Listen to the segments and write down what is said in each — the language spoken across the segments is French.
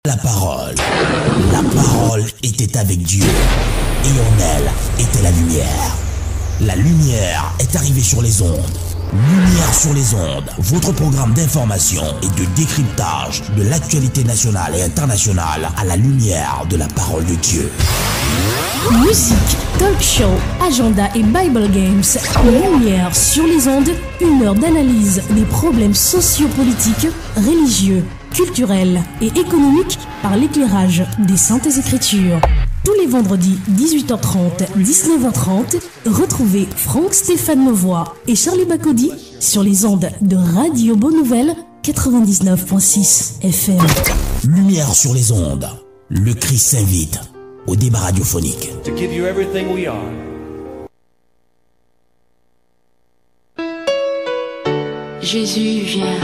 La parole était avec Dieu, et en elle était la lumière. La lumière est arrivée sur les ondes. Lumière sur les ondes, votre programme d'information et de décryptage de l'actualité nationale et internationale à la lumière de la parole de Dieu. Musique, talk show, agenda et Bible Games. Lumière sur les ondes, une heure d'analyse des problèmes sociopolitiques, religieux, culturels et économiques par l'éclairage des Saintes Écritures. Tous les vendredis 18h30, 19h30, retrouvez Franck Stéphane Levoix et Charlie Bacody sur les ondes de Radio Bonne Nouvelle 99.6 FM. Lumière sur les ondes, le Christ s'invite au débat radiophonique. To give you everything we are. Jésus, viens,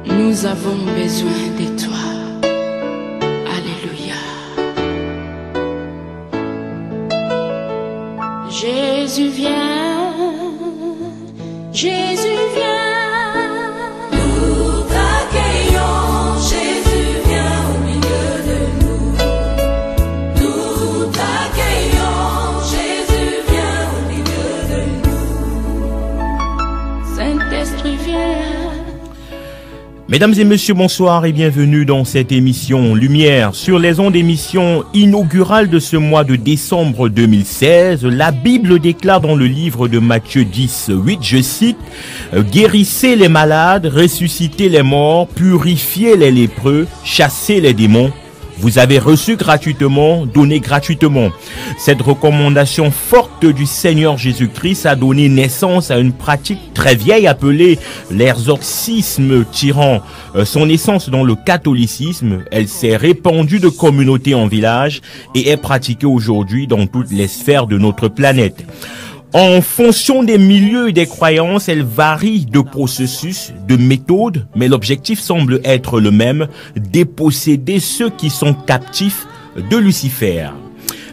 nous avons besoin de toi. Jésus viens, Jésus viens, nous t'accueillons, Jésus viens au milieu de nous. Nous t'accueillons, Jésus viens au milieu de nous. Saint-Esprit viens. Mesdames et messieurs, bonsoir et bienvenue dans cette émission Lumière sur les ondes, émission inaugurale de ce mois de décembre 2016. La Bible déclare dans le livre de Matthieu 10, 8, je cite, « Guérissez les malades, ressuscitez les morts, purifiez les lépreux, chassez les démons. Vous avez reçu gratuitement, donnez gratuitement. » Cette recommandation forte du Seigneur Jésus-Christ a donné naissance à une pratique très vieille appelée l'exorcisme, tirant son essence dans le catholicisme. Elle s'est répandue de communauté en village et est pratiquée aujourd'hui dans toutes les sphères de notre planète. En fonction des milieux et des croyances, elle varie de processus, de méthodes, mais l'objectif semble être le même, déposséder ceux qui sont captifs de Lucifer.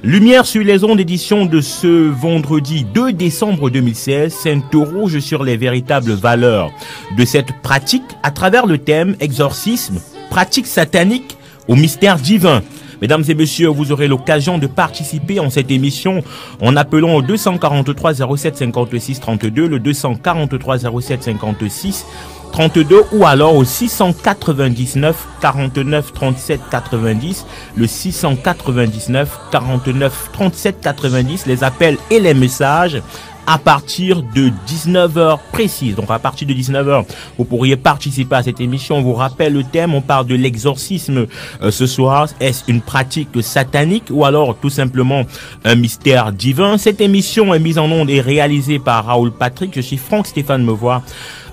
Lumière sur les ondes, édition de ce vendredi 2 décembre 2016 s'interroge sur les véritables valeurs de cette pratique à travers le thème exorcisme, pratique satanique au mystère divin. Mesdames et messieurs, vous aurez l'occasion de participer en cette émission en appelant au 243 07 56 32, le 243 07 56 32 ou alors au 699 49 37 90, le 699 49 37 90, les appels et les messages à partir de 19h précise. Donc à partir de 19h, vous pourriez participer à cette émission. On vous rappelle le thème, on parle de l'exorcisme ce soir. Est-ce une pratique satanique ou alors tout simplement un mystère divin? Cette émission est mise en onde et réalisée par Raoul Patrick. Je suis Franck Stéphane Levoix.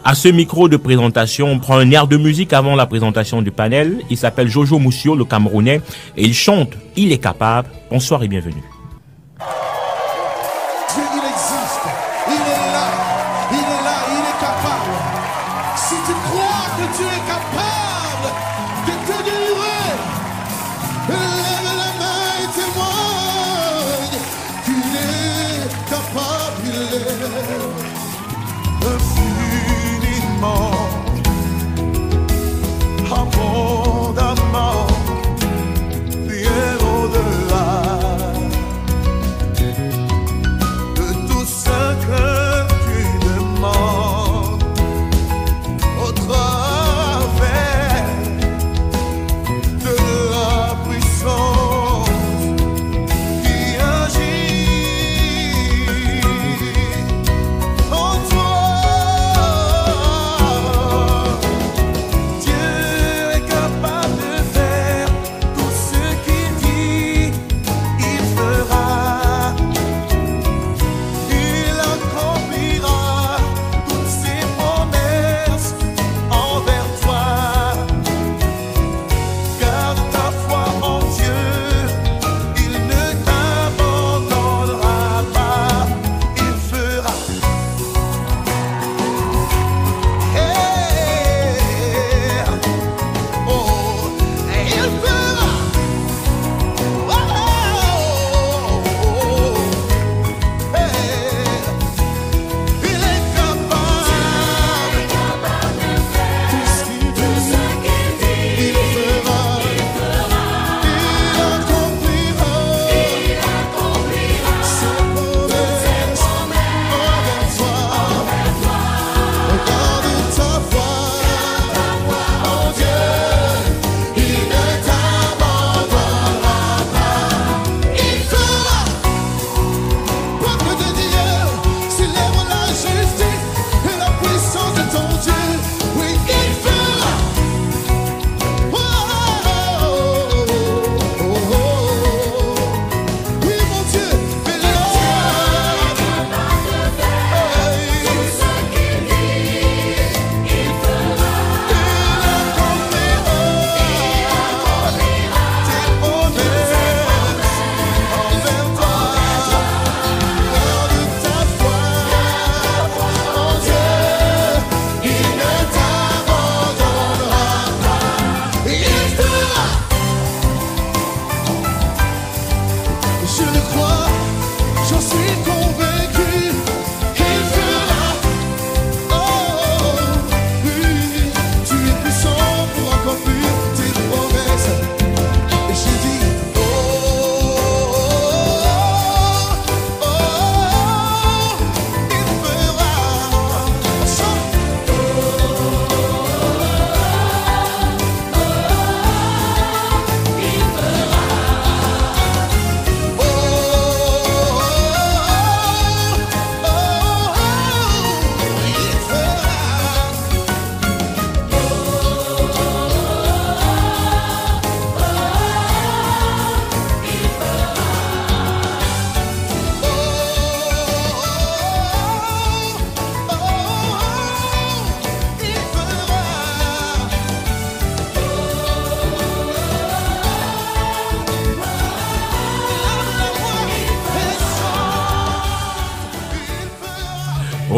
À ce micro de présentation, on prend un air de musique avant la présentation du panel. Il s'appelle Jojo Moussio, le Camerounais, et il chante « Il est capable ». Bonsoir et bienvenue.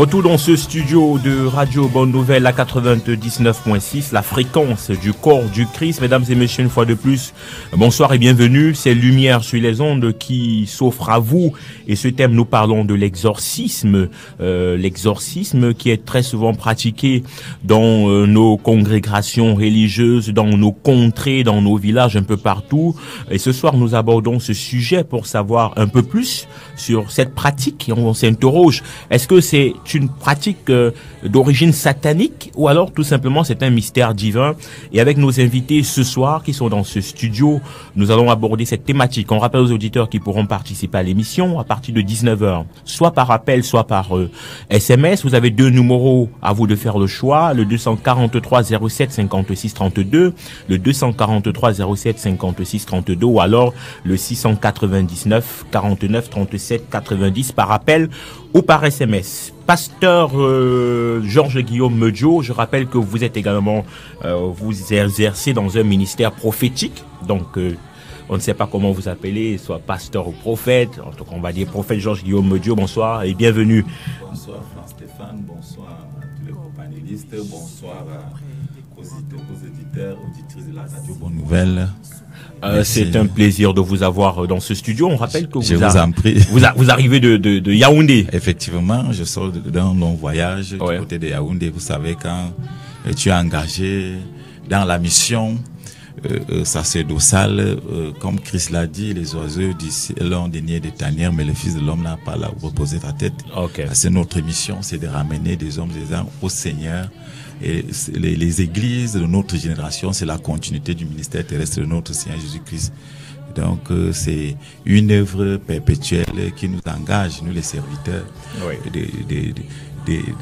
Retour dans ce studio de Radio Bonne Nouvelle à 99.6, la fréquence du corps du Christ. Mesdames et messieurs, une fois de plus, bonsoir et bienvenue. C'est Lumière sur les ondes qui s'offre à vous. Et ce thème, nous parlons de l'exorcisme. L'exorcisme qui est très souvent pratiqué dans nos congrégations religieuses, dans nos contrées, dans nos villages, un peu partout. Et ce soir, nous abordons ce sujet pour savoir un peu plus sur cette pratique. Et on s'interroge, est-ce que c'est une pratique d'origine satanique ou alors tout simplement c'est un mystère divin? Et avec nos invités ce soir qui sont dans ce studio, nous allons aborder cette thématique. On rappelle aux auditeurs qui pourront participer à l'émission à partir de 19h, soit par appel, soit par SMS. Vous avez deux numéros à vous de faire le choix, le 243 07 56 32, le 243 07 56 32 ou alors le 699 49 37 90 par appel ou par SMS. Pasteur Georges-Guillaume Medjo, je rappelle que vous êtes également, vous exercez dans un ministère prophétique, donc on ne sait pas comment vous appelez, soit pasteur ou prophète, en tout cas on va dire prophète Georges-Guillaume Medjo, bonsoir et bienvenue. Bonsoir Stéphane, bonsoir à tous les panélistes, bonsoir aux auditeurs, auditrices de la radio Bonne Nouvelle. C'est un plaisir de vous avoir dans ce studio. On rappelle que vous arrivez de Yaoundé. Effectivement, je sors d'un long voyage du côté de Yaoundé. Vous savez, quand tu es engagé dans la mission sacerdotale, comme Christ l'a dit, les oiseaux d'ici l'ont des nids de tanière, mais le Fils de l'homme n'a pas là où reposer ta tête. C'est notre mission, c'est de ramener des hommes et des âmes au Seigneur. Et les églises de notre génération, c'est la continuité du ministère terrestre de notre Seigneur Jésus-Christ. Donc, c'est une œuvre perpétuelle qui nous engage, nous les serviteurs, des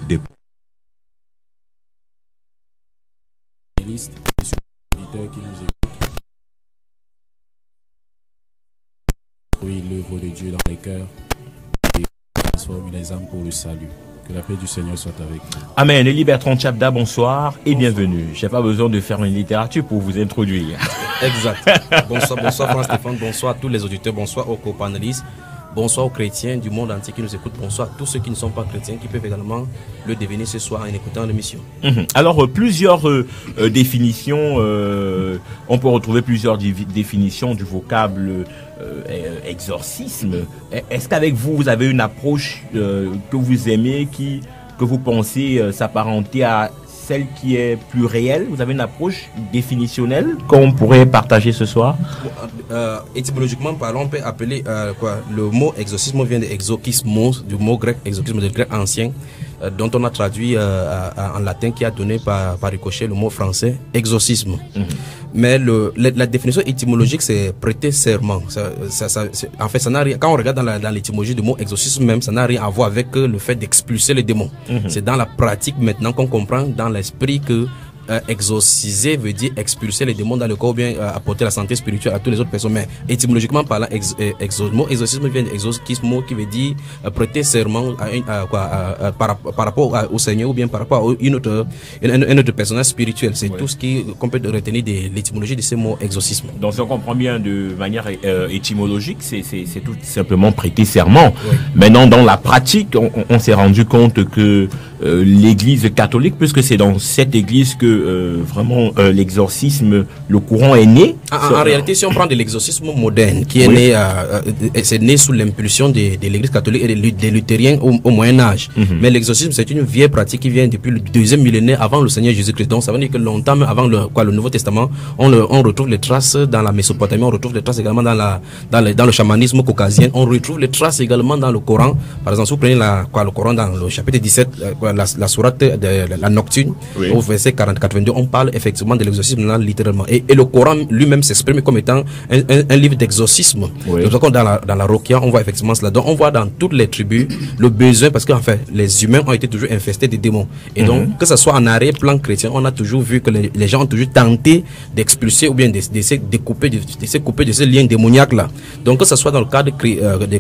auditeurs qui nous écoutent. Oui, l'œuvre de Dieu dans les cœurs et transforme les âmes pour le salut. Que la paix du Seigneur soit avec vous. Amen. Eli Bertrand Tchabda, bonsoir et bienvenue. Je n'ai pas besoin de faire une littérature pour vous introduire. Exact. Bonsoir Stéphane, bonsoir à tous les auditeurs, bonsoir aux co-panélistes, bonsoir aux chrétiens du monde entier qui nous écoutent, bonsoir à tous ceux qui ne sont pas chrétiens qui peuvent également le devenir ce soir en écoutant l'émission. Alors, plusieurs définitions, on peut retrouver plusieurs définitions du vocable exorcisme. Est-ce qu'avec vous, vous avez une approche que vous aimez, que vous pensez s'apparenter à celle qui est plus réelle? Vous avez une approche définitionnelle qu'on pourrait partager ce soir? Étymologiquement parlant, on peut appeler le mot exorcisme vient de exorcismos, du mot grec exorcisme, du grec ancien, dont on a traduit en latin, qui a donné par ricochet le mot français exorcisme. Mais la définition étymologique, c'est prêter serment. En fait, ça n'a rien, quand on regarde dans l'étymologie du mot exorcisme même, ça n'a rien à voir avec le fait d'expulser les démons. C'est dans la pratique maintenant qu'on comprend dans l'esprit que exorciser veut dire expulser les démons dans le corps, ou bien apporter la santé spirituelle à toutes les autres personnes. Mais étymologiquement parlant, exorcisme vient d'exorcisme, qui veut dire prêter serment par rapport au Seigneur, ou bien par rapport à une autre personnage spirituel. C'est tout ce qu'on peut retenir de l'étymologie de ce mot exorcisme. Donc si on comprend bien de manière étymologique, c'est tout simplement prêter serment. Maintenant, dans la pratique, on s'est rendu compte que l'Église catholique, puisque c'est dans cette Église que vraiment l'exorcisme, le courant est né. En réalité, si on prend de l'exorcisme moderne, qui est né, c'est né sous l'impulsion de l'Église catholique et des luthériens au Moyen Âge. Mais l'exorcisme, c'est une vieille pratique qui vient depuis le deuxième millénaire avant le Seigneur Jésus-Christ. Donc ça veut dire que longtemps avant le Nouveau Testament, on retrouve les traces dans la Mésopotamie, on retrouve les traces également dans le chamanisme caucasien, on retrouve les traces également dans le Coran. Par exemple, si vous prenez le Coran dans le chapitre 17, la sourate de la Nocturne, au verset 42, on parle effectivement de l'exorcisme là, littéralement. Et le Coran lui-même s'exprime comme étant un livre d'exorcisme. Donc dans la Rokia, on voit effectivement cela. Donc on voit dans toutes les tribus le besoin, parce qu'en fait, les humains ont été toujours infestés des démons. Et donc, que ce soit en arrière-plan chrétien, on a toujours vu que les gens ont toujours tenté d'expulser ou bien de se couper de ce lien démoniaque là. Donc que ce soit dans le cadre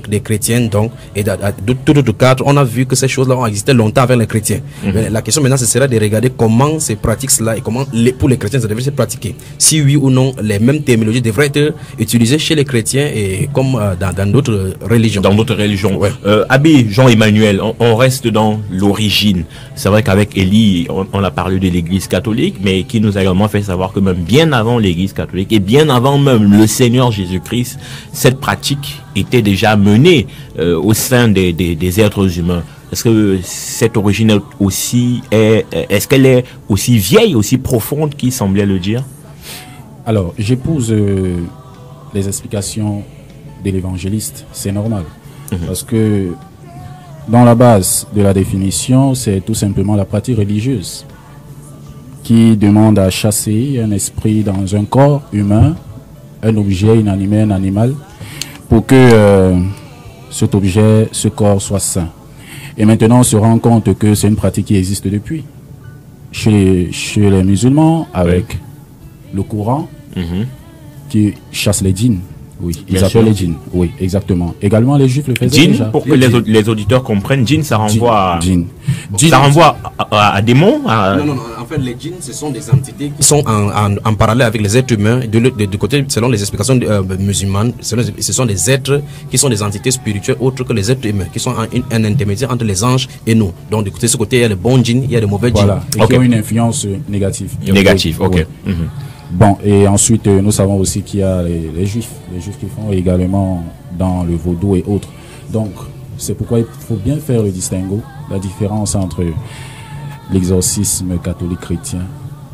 des chrétiens, donc, et de tout autre cadre, on a vu que ces choses-là ont existé longtemps avec les chrétiens. Mais la question maintenant, ce serait de regarder comment ces pratiques pratique cela et comment pour les chrétiens ça devrait se pratiquer. Si oui ou non, les mêmes terminologies devraient être utilisées chez les chrétiens et comme dans d'autres religions. Dans d'autres religions. Ouais. Abbé Jean-Emmanuel, on reste dans l'origine. C'est vrai qu'avec Élie, on a parlé de l'Église catholique, mais qui nous a également fait savoir que même bien avant l'Église catholique et bien avant même le Seigneur Jésus-Christ, cette pratique était déjà menée au sein des êtres humains. Est-ce que cette origine est-ce qu'elle est aussi vieille, aussi profonde qu'il semblait le dire? Alors, j'épouse les explications de l'évangéliste, c'est normal. Parce que dans la base de la définition, c'est tout simplement la pratique religieuse qui demande à chasser un esprit dans un corps humain, un objet inanimé, un animal, pour que cet objet, ce corps soit saint. Et maintenant, on se rend compte que c'est une pratique qui existe depuis. Chez les musulmans, avec le Coran, qui chasse les djinns. Oui, ils appellent les djinns. Oui, exactement. Également, les juifs le faisaient déjà. Pour que les auditeurs comprennent, djinn, ça renvoie djinn. Ça renvoie à démons. Non. En fait, les djinns, ce sont des entités qui sont en parallèle avec les êtres humains. Du côté, selon les explications musulmanes, ce sont des êtres qui sont des entités spirituelles autres que les êtres humains, qui sont un intermédiaire entre les anges et nous. Donc, du côté de ce côté, il y a les bons djinns, il y a les mauvais djinns. Voilà, et qui ont une influence négative. Négative, ok. Ouais. Bon, et ensuite, nous savons aussi qu'il y a les juifs qui font également dans le vaudou et autres. Donc, c'est pourquoi il faut bien faire le distinguo, la différence entre l'exorcisme catholique chrétien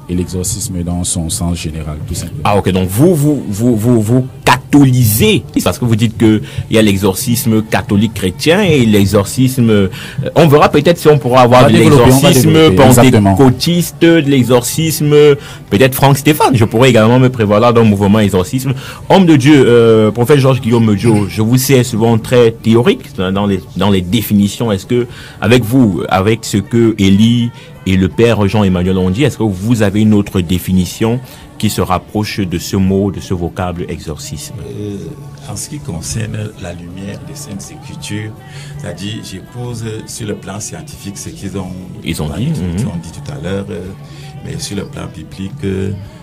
et l'exorcisme dans son sens général, tout simplement. Ah, ok, donc vous catholisez, parce que vous dites que il y a l'exorcisme catholique chrétien et l'exorcisme, on verra peut-être si on pourra avoir de l'exorcisme pentecôtiste, de l'exorcisme, peut-être Franck Stéphane, je pourrais également me prévaloir d'un mouvement exorcisme. Homme de Dieu, prophète Georges-Guillaume Medjo, je vous sais souvent très théorique dans les définitions. Est-ce que, avec vous, avec ce que Élie et le père Jean-Emmanuel ont dit, est-ce que vous avez une autre définition qui se rapproche de ce mot, de ce vocable exorcisme? En ce qui concerne la lumière des Saintes Écritures, c'est-à-dire, j'épose sur le plan scientifique ce qu'ils ont dit tout à l'heure, mais sur le plan biblique,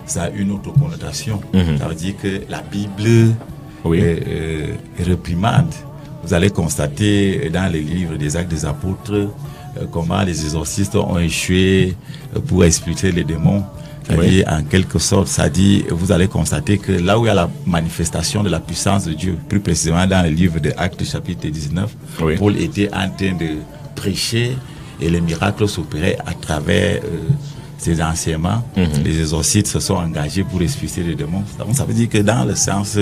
ça a une autre connotation. Ça veut dire que la Bible réprimande. Vous allez constater dans les livres des Actes des Apôtres comment les exorcistes ont échoué pour expulser les démons. C'est-à-dire, en quelque sorte, ça dit, vous allez constater que là où il y a la manifestation de la puissance de Dieu, plus précisément dans le livre de Actes chapitre 19, Paul était en train de prêcher et les miracles s'opéraient à travers ses enseignements. Les exorcistes se sont engagés pour expulser les démons. Donc, ça veut dire que dans le sens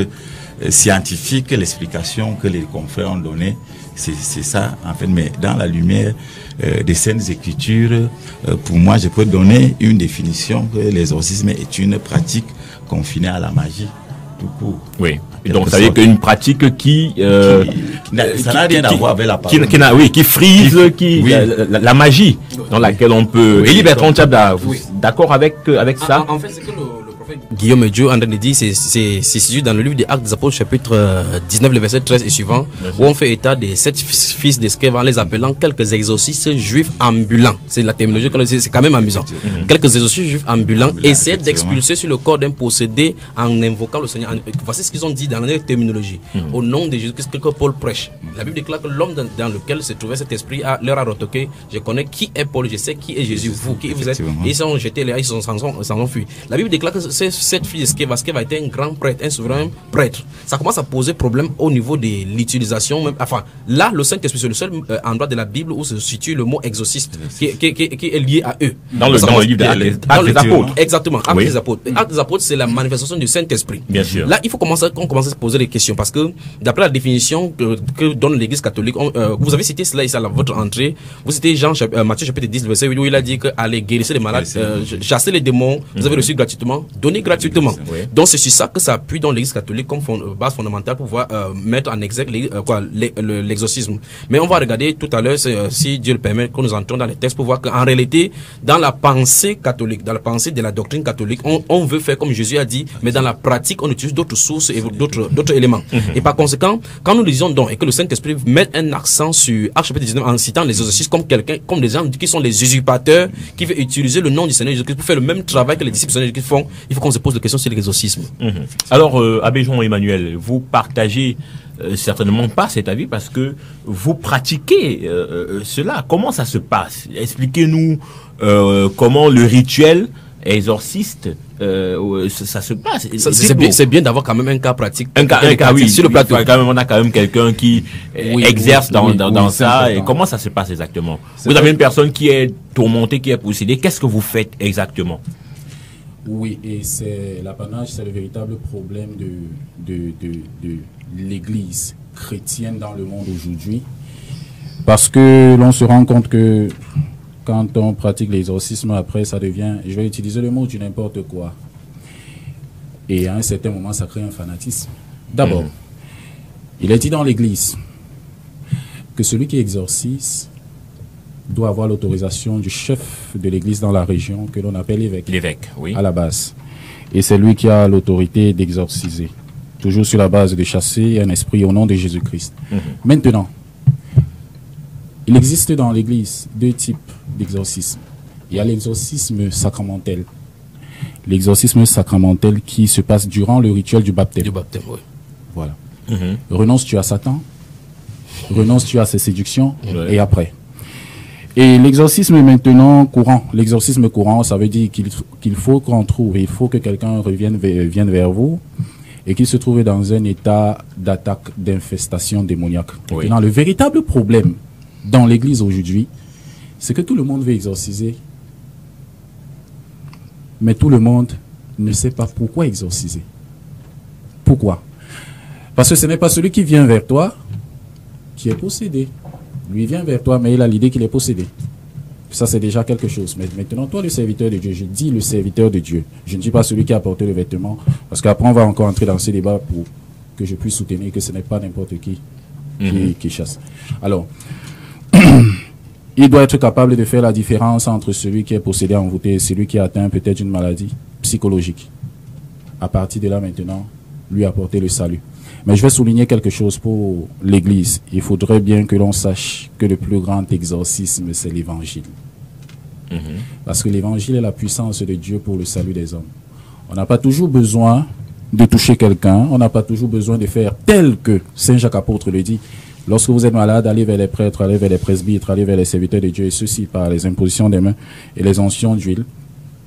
scientifique, l'explication que les confrères ont donnée, c'est ça, en fait. Mais dans la lumière des Saintes Écritures, pour moi, je peux donner une définition que l'exorcisme est une pratique confinée à la magie, tout court. Oui. Et donc, ça veut dire qu'une pratique qui ça n'a rien à voir avec la parole. Qui frise, la magie dans laquelle on peut. Élie Bertrand Tchabda, d'accord avec ça? En fait, c'est que le prophète Guillaume Dieu en train de dire, c'est situé dans le livre des Actes des Apôtres, chapitre 19, le verset 13 et suivant, où on fait état des 7 fils d'Escève en les appelant quelques exorcistes juifs ambulants. C'est la terminologie, c'est quand même amusant. Quelques exorcistes juifs ambulants essaient d'expulser sur le corps d'un possédé en invoquant le Seigneur. Voici ce qu'ils ont dit dans la terminologie. Au nom de Jésus-Christ, que Paul prêche. La Bible déclare que l'homme dans lequel se trouvait cet esprit leur a retoqué: je connais qui est Paul, je sais qui est Jésus, vous, qui vous êtes. Et ils sont jetés là, ils s'en sont fuis. La Bible déclare que cette fille d'Escève a été un grand prêtre, un souverain prêtre. Ça commence à poser problème au niveau de l'utilisation. Enfin, là, le Saint-Esprit, c'est le seul endroit de la Bible où se situe le mot exorciste, qui est lié à eux. Dans le livre des Apôtres. Exactement, Actes des Apôtres. Actes des Apôtres, c'est la manifestation du Saint-Esprit. Bien sûr. Là, il faut commencer à se poser des questions, parce que d'après la définition que donne l'Église catholique, vous avez cité cela ici à votre entrée, vous citez Matthieu chapitre 10, verset 8, où il a dit que allez guérissez les malades, chassez les démons, vous avez reçu gratuitement, donnez gratuitement. gratuitement. Oui. Donc c'est sur ça que ça appuie dans l'Église catholique comme base fondamentale pour pouvoir mettre en exergue l'exorcisme. Mais on va regarder tout à l'heure, si Dieu le permet, que nous entrons dans les textes pour voir qu'en réalité, dans la pensée catholique, dans la pensée de la doctrine catholique, on veut faire comme Jésus a dit, mais dans la pratique, on utilise d'autres sources et d'autres éléments. Et par conséquent, quand nous disons donc et que le Saint-Esprit met un accent sur Actes chapitre 19 en citant les exorcistes comme des gens qui sont les usurpateurs, qui veulent utiliser le nom du Seigneur Jésus-Christ pour faire le même travail que les disciples du Seigneur Jésus-Christ font, il faut qu'on se pose la question sur l'exorcisme. Alors, Abbé Jean-Emmanuel, vous partagez certainement pas cet avis parce que vous pratiquez cela. Comment ça se passe? Expliquez-nous comment le rituel exorciste ça se passe. C'est bien d'avoir quand même un cas pratique. Un cas oui. Sur le plateau. On a quand même quelqu'un qui exerce dans ça. Et comment ça se passe exactement? Vous avez une personne qui est tourmentée, qui est possédée. Qu'est-ce que vous faites exactement? Oui, et c'est l'apanage, c'est le véritable problème de l'Église chrétienne dans le monde aujourd'hui. Parce que l'on se rend compte que quand on pratique l'exorcisme, après, ça devient, je vais utiliser le mot du n'importe quoi. Et à un certain moment, ça crée un fanatisme. D'abord, il est dit dans l'Église que celui qui exorcise doit avoir l'autorisation du chef de l'Église dans la région que l'on appelle l'évêque. L'évêque, oui. À la base. Et c'est lui qui a l'autorité d'exorciser. Toujours sur la base de chasser un esprit au nom de Jésus-Christ. Maintenant, il existe dans l'Église deux types d'exorcisme. Il y a l'exorcisme sacramentel. L'exorcisme sacramentel qui se passe durant le rituel du baptême. Du baptême, oui. Voilà. Renonces-tu à Satan? Renonces-tu à ses séductions? Et après? Et l'exorcisme maintenant courant. L'exorcisme courant, ça veut dire qu'il faut qu'on trouve, il faut que quelqu'un vienne vers vous et qu'il se trouve dans un état d'attaque, d'infestation démoniaque. Oui. Maintenant, le véritable problème dans l'Église aujourd'hui, c'est que tout le monde veut exorciser, mais tout le monde ne sait pas pourquoi exorciser. Pourquoi? Parce que ce n'est pas celui qui vient vers toi qui est possédé. Lui vient vers toi, mais il a l'idée qu'il est possédé. Ça, c'est déjà quelque chose. Mais maintenant, toi, le serviteur de Dieu, je dis le serviteur de Dieu. Je ne dis pas celui qui a porté le vêtement, parce qu'après, on va encore entrer dans ce débat pour que je puisse soutenir que ce n'est pas n'importe qui chasse. Alors, il doit être capable de faire la différence entre celui qui est possédé, envoûté, et celui qui a atteint peut-être une maladie psychologique. À partir de là, maintenant, lui apporter le salut. Mais je vais souligner quelque chose pour l'Église. Il faudrait bien que l'on sache que le plus grand exorcisme, c'est l'Évangile. Parce que l'Évangile est la puissance de Dieu pour le salut des hommes. On n'a pas toujours besoin de toucher quelqu'un. On n'a pas toujours besoin de faire tel que Saint Jacques apôtre le dit. Lorsque vous êtes malade, allez vers les prêtres, allez vers les presbytres, allez vers les serviteurs de Dieu. Et ceci, par les impositions des mains et les onctions d'huile,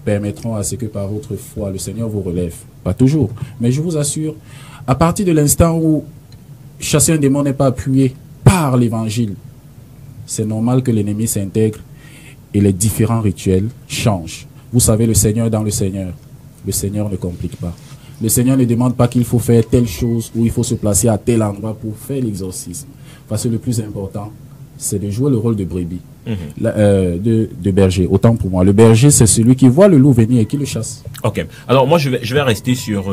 permettront à ce que par votre foi, le Seigneur vous relève. Pas toujours. Mais je vous assure, à partir de l'instant où chasser un démon n'est pas appuyé par l'Évangile, c'est normal que l'ennemi s'intègre et les différents rituels changent. Vous savez, le Seigneur dans le Seigneur ne complique pas. Le Seigneur ne demande pas qu'il faut faire telle chose ou il faut se placer à tel endroit pour faire l'exorcisme. Parce que le plus important, c'est de jouer le rôle de brebis, de berger. Autant pour moi, le berger, c'est celui qui voit le loup venir et qui le chasse. Ok. Alors moi, je vais rester sur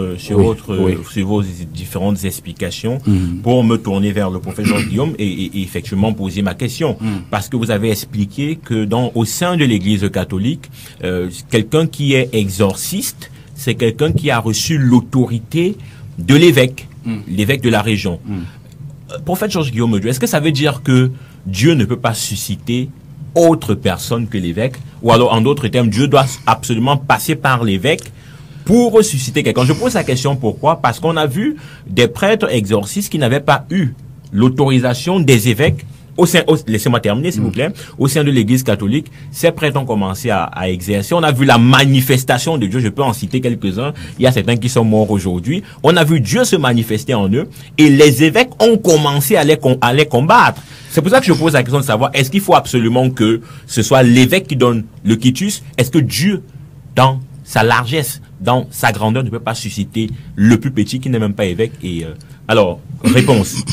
vos différentes explications pour me tourner vers le prophète Jean-Guillaume et effectivement poser ma question. Parce que vous avez expliqué que au sein de l'Église catholique, quelqu'un qui est exorciste, c'est quelqu'un qui a reçu l'autorité de l'évêque, l'évêque de la région. Prophète Georges-Guillaume, est-ce que ça veut dire que Dieu ne peut pas susciter autre personne que l'évêque? Ou alors, en d'autres termes, Dieu doit absolument passer par l'évêque pour ressusciter quelqu'un? Je pose la question pourquoi? Parce qu'on a vu des prêtres exorcistes qui n'avaient pas eu l'autorisation des évêques laissez-moi terminer s'il vous plaît, au sein de l'Église catholique, ces prêtres ont commencé à exercer. On a vu la manifestation de Dieu, je peux en citer quelques-uns, il y a certains qui sont morts aujourd'hui. On a vu Dieu se manifester en eux et les évêques ont commencé à les combattre. C'est pour ça que je pose la question de savoir, est-ce qu'il faut absolument que ce soit l'évêque qui donne le quitus? Est-ce que Dieu, dans sa largesse, dans sa grandeur, ne peut pas susciter le plus petit qui n'est même pas évêque? Et alors, réponse.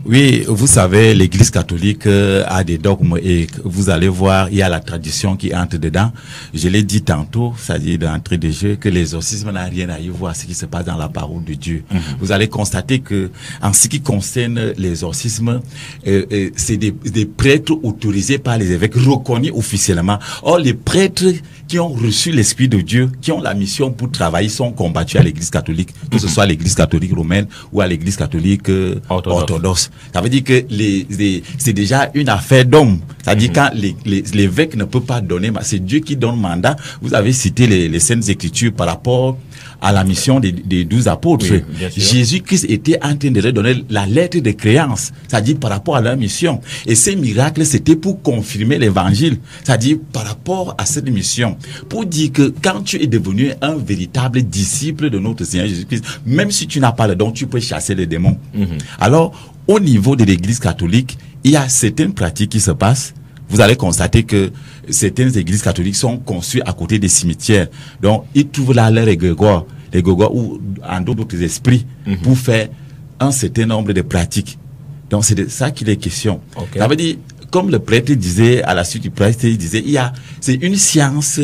Oui, vous savez, l'Église catholique a des dogmes et vous allez voir, il y a la tradition qui entre dedans. Je l'ai dit tantôt, c'est-à-dire d'entrée de jeu, que l'exorcisme n'a rien à y voir ce qui se passe dans la parole de Dieu. Vous allez constater que, en ce qui concerne l'exorcisme, c'est des prêtres autorisés par les évêques, reconnus officiellement. Or, les prêtres qui ont reçu l'Esprit de Dieu, qui ont la mission pour travailler, sont combattus à l'Église catholique, que ce soit à l'Église catholique romaine ou à l'Église catholique orthodoxe. Ça veut dire que c'est déjà une affaire d'homme. C'est-à-dire quand l'évêque ne peut pas donner, c'est Dieu qui donne mandat. Vous avez cité les Saintes Écritures par rapport à la mission des 12 apôtres. Oui, Jésus-Christ était en train de leur donner la lettre de créance, c'est-à-dire par rapport à leur mission. Et ces miracles, c'était pour confirmer l'évangile, c'est-à-dire par rapport à cette mission, pour dire que quand tu es devenu un véritable disciple de notre Seigneur Jésus-Christ, même si tu n'as pas le don, tu peux chasser les démons. Alors, au niveau de l'Église catholique, il y a certaines pratiques qui se passent. Vous allez constater que certaines églises catholiques sont conçues à côté des cimetières. Donc, ils trouvent là leur égrégore ou en d'autres esprits pour faire un certain nombre de pratiques. Donc, c'est de ça qu'il est question. Ça veut dire, comme le prêtre disait, à la suite du prêtre, il disait, c'est une science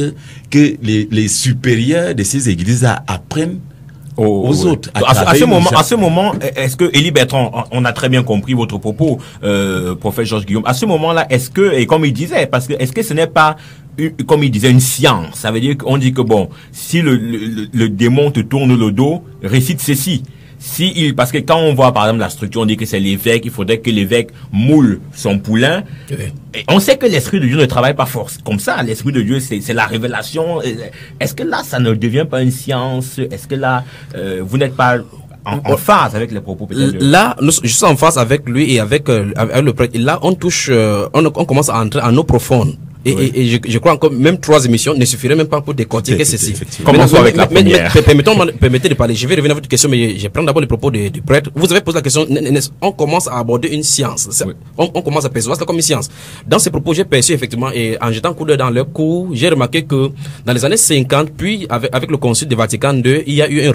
que les supérieurs de ces églises apprennent aux autres. À ce moment, est-ce que, Élie Bertrand, on a très bien compris votre propos, prophète Georges Guillaume. À ce moment-là, est-ce que, et comme il disait, parce que, est-ce que ce n'est pas, comme il disait, une science? Ça veut dire qu'on dit que bon, si le démon te tourne le dos, récite ceci. Parce que quand on voit par exemple la structure, on dit que c'est l'évêque, il faudrait que l'évêque moule son poulain. Et on sait que l'Esprit de Dieu ne travaille pas force comme ça. L'Esprit de Dieu, c'est la révélation. Est-ce que là, ça ne devient pas une science? Est-ce que là, vous n'êtes pas en phase avec les propos peut-être? Là, je suis en phase avec lui et avec le prêtre. Et là, on touche, on commence à entrer en eau profonde. Et je crois encore même 3 émissions ne suffiraient même pas pour décortiquer ceci. Commençons avec la première. Permettez de parler. Je vais revenir à votre question, mais je prends d'abord les propos du prêtre. Vous avez posé la question. On commence à aborder une science. On commence à percevoir ça comme une science. Dans ces propos, j'ai perçu effectivement, et en jetant un coup d'œil dans leur cours, j'ai remarqué que dans les années 50, puis avec le Concile de Vatican II, il y a eu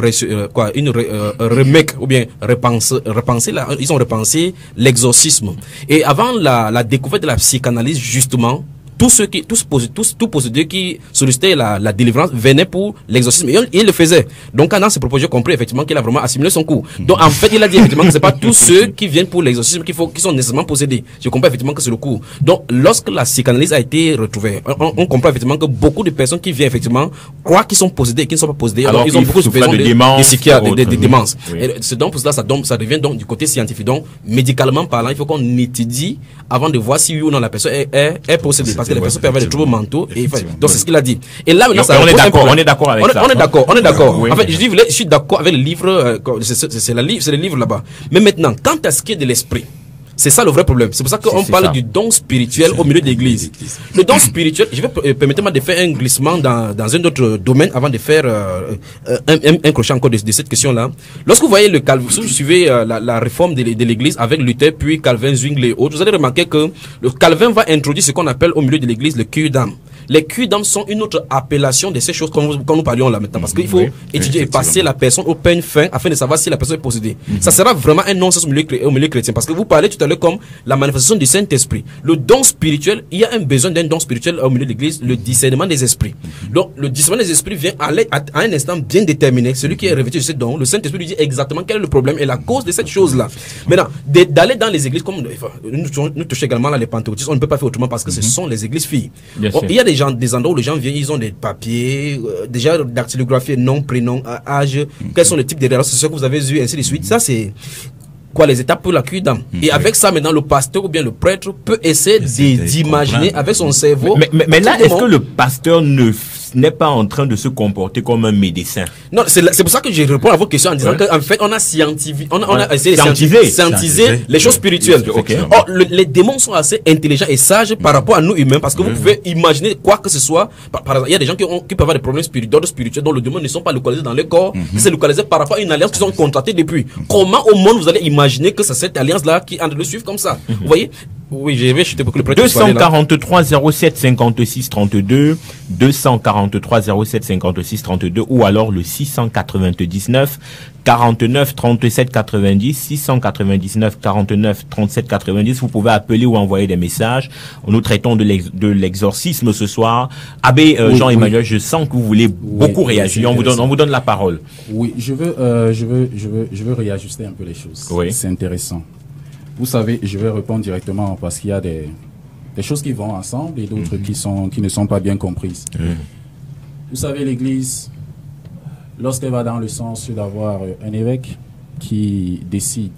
une remake ou bien repenser là. Ils ont repensé l'exorcisme. Et avant la découverte de la psychanalyse justement, tout possédé qui sollicitait la délivrance venait pour l'exorcisme. Et il le faisait. Donc, dans ses propos, j'ai compris effectivement qu'il a vraiment assimilé son coup. Donc, en fait, il a dit effectivement que c'est pas tous ceux qui viennent pour l'exorcisme qui sont nécessairement possédés. Je comprends effectivement que c'est le coup. Donc, lorsque la psychanalyse a été retrouvée, on comprend effectivement que beaucoup de personnes qui viennent effectivement croient qu'ils sont possédés et qui ne sont pas possédés. Alors, ils ont beaucoup de besoin de psychiatres, des démences. Et c'est donc pour cela, ça devient donc du côté scientifique. Donc, médicalement parlant, il faut qu'on étudie avant de voir si oui ou non la personne est possédée. Parce que les personnes peuvent avoir des troubles mentaux. Donc, c'est ce qu'il a dit. Et là, maintenant, on est d'accord avec ça. On est d'accord. En fait, je suis d'accord avec le livre, c'est le livre là-bas. Mais maintenant, quant à ce qui est de l'esprit, c'est ça le vrai problème. C'est pour ça qu'on parle du don spirituel au milieu de l'église. Le don spirituel, je vais permettez-moi de faire un glissement dans un autre domaine avant de faire un crochet encore de cette question-là. Lorsque vous voyez si vous suivez la réforme de l'église avec Luther, puis Calvin, Zwingli et autres, vous allez remarquer que le Calvin va introduire ce qu'on appelle au milieu de l'église le cure d'âme. Les cures d'âme sont une autre appellation de ces choses quand nous parlions là maintenant. Parce qu'il faut étudier et passer la personne au peigne fin afin de savoir si la personne est possédée. Ça sera vraiment un non-sens au milieu chrétien. Parce que vous parlez tout à l'heure comme la manifestation du Saint-Esprit. Le don spirituel, il y a un besoin d'un don spirituel au milieu de l'église, le discernement des esprits. Donc, le discernement des esprits vient à un instant bien déterminé. Celui qui est revêtu de ce don, le Saint-Esprit lui dit exactement quel est le problème et la cause de cette chose-là. Maintenant, d'aller dans les églises, comme nous touchons également là, les pentecôtistes, on ne peut pas faire autrement parce que ce sont les églises filles. Il y a des endroits où les gens viennent, ils ont des papiers, déjà dactylographiés, nom, prénom, âge, quels sont les types de relations que vous avez eu, ainsi de suite. Ça, c'est quoi les étapes pour la cure d'âme. Et avec ça, maintenant, le pasteur ou bien le prêtre peut essayer d'imaginer avec son cerveau. Mais là, est-ce que le pasteur n'est pas en train de se comporter comme un médecin? Non, c'est pour ça que je réponds à votre question en disant qu'en fait, on a essayé de scientiser les choses spirituelles. Or, les démons sont assez intelligents et sages par rapport à nous humains parce que vous pouvez imaginer quoi que ce soit. Par exemple, il y a des gens qui peuvent avoir des problèmes spirituels dont les démons ne sont pas localisés dans le corps. C'est localisé par rapport à une alliance qu'ils ont contractée depuis. Comment au monde vous allez imaginer que c'est cette alliance-là qui est en train de suivre comme ça? Vous voyez? Oui, je vais chuter pour que le prêtre 243 07 56 32, 243 07 56 32 ou alors le 699 49 37 90, 699 49 37 90. Vous pouvez appeler ou envoyer des messages. Nous traitons de l'exorcisme ce soir. Abbé Jean-Emmanuel, je sens que vous voulez beaucoup réagir. On vous donne la parole. Oui, je veux réajuster un peu les choses. Oui. C'est intéressant. Vous savez, je vais répondre directement parce qu'il y a des choses qui vont ensemble et d'autres qui ne sont pas bien comprises. Vous savez, l'Église, lorsqu'elle va dans le sens d'avoir un évêque qui décide,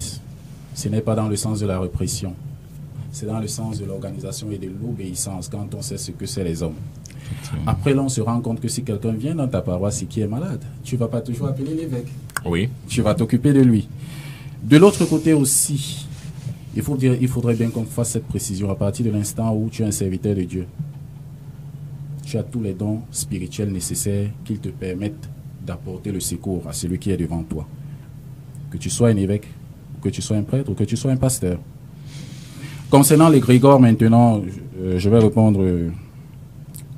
ce n'est pas dans le sens de la répression, c'est dans le sens de l'organisation et de l'obéissance quand on sait ce que c'est les hommes. Après, là, on se rend compte que si quelqu'un vient dans ta paroisse et qui est malade, tu ne vas pas toujours appeler l'évêque. Oui. Tu vas t'occuper de lui. De l'autre côté aussi, il faudrait bien qu'on fasse cette précision à partir de l'instant où tu es un serviteur de Dieu. Tu as tous les dons spirituels nécessaires qui te permettent d'apporter le secours à celui qui est devant toi. Que tu sois un évêque, que tu sois un prêtre ou que tu sois un pasteur. Concernant les grégores maintenant, je vais répondre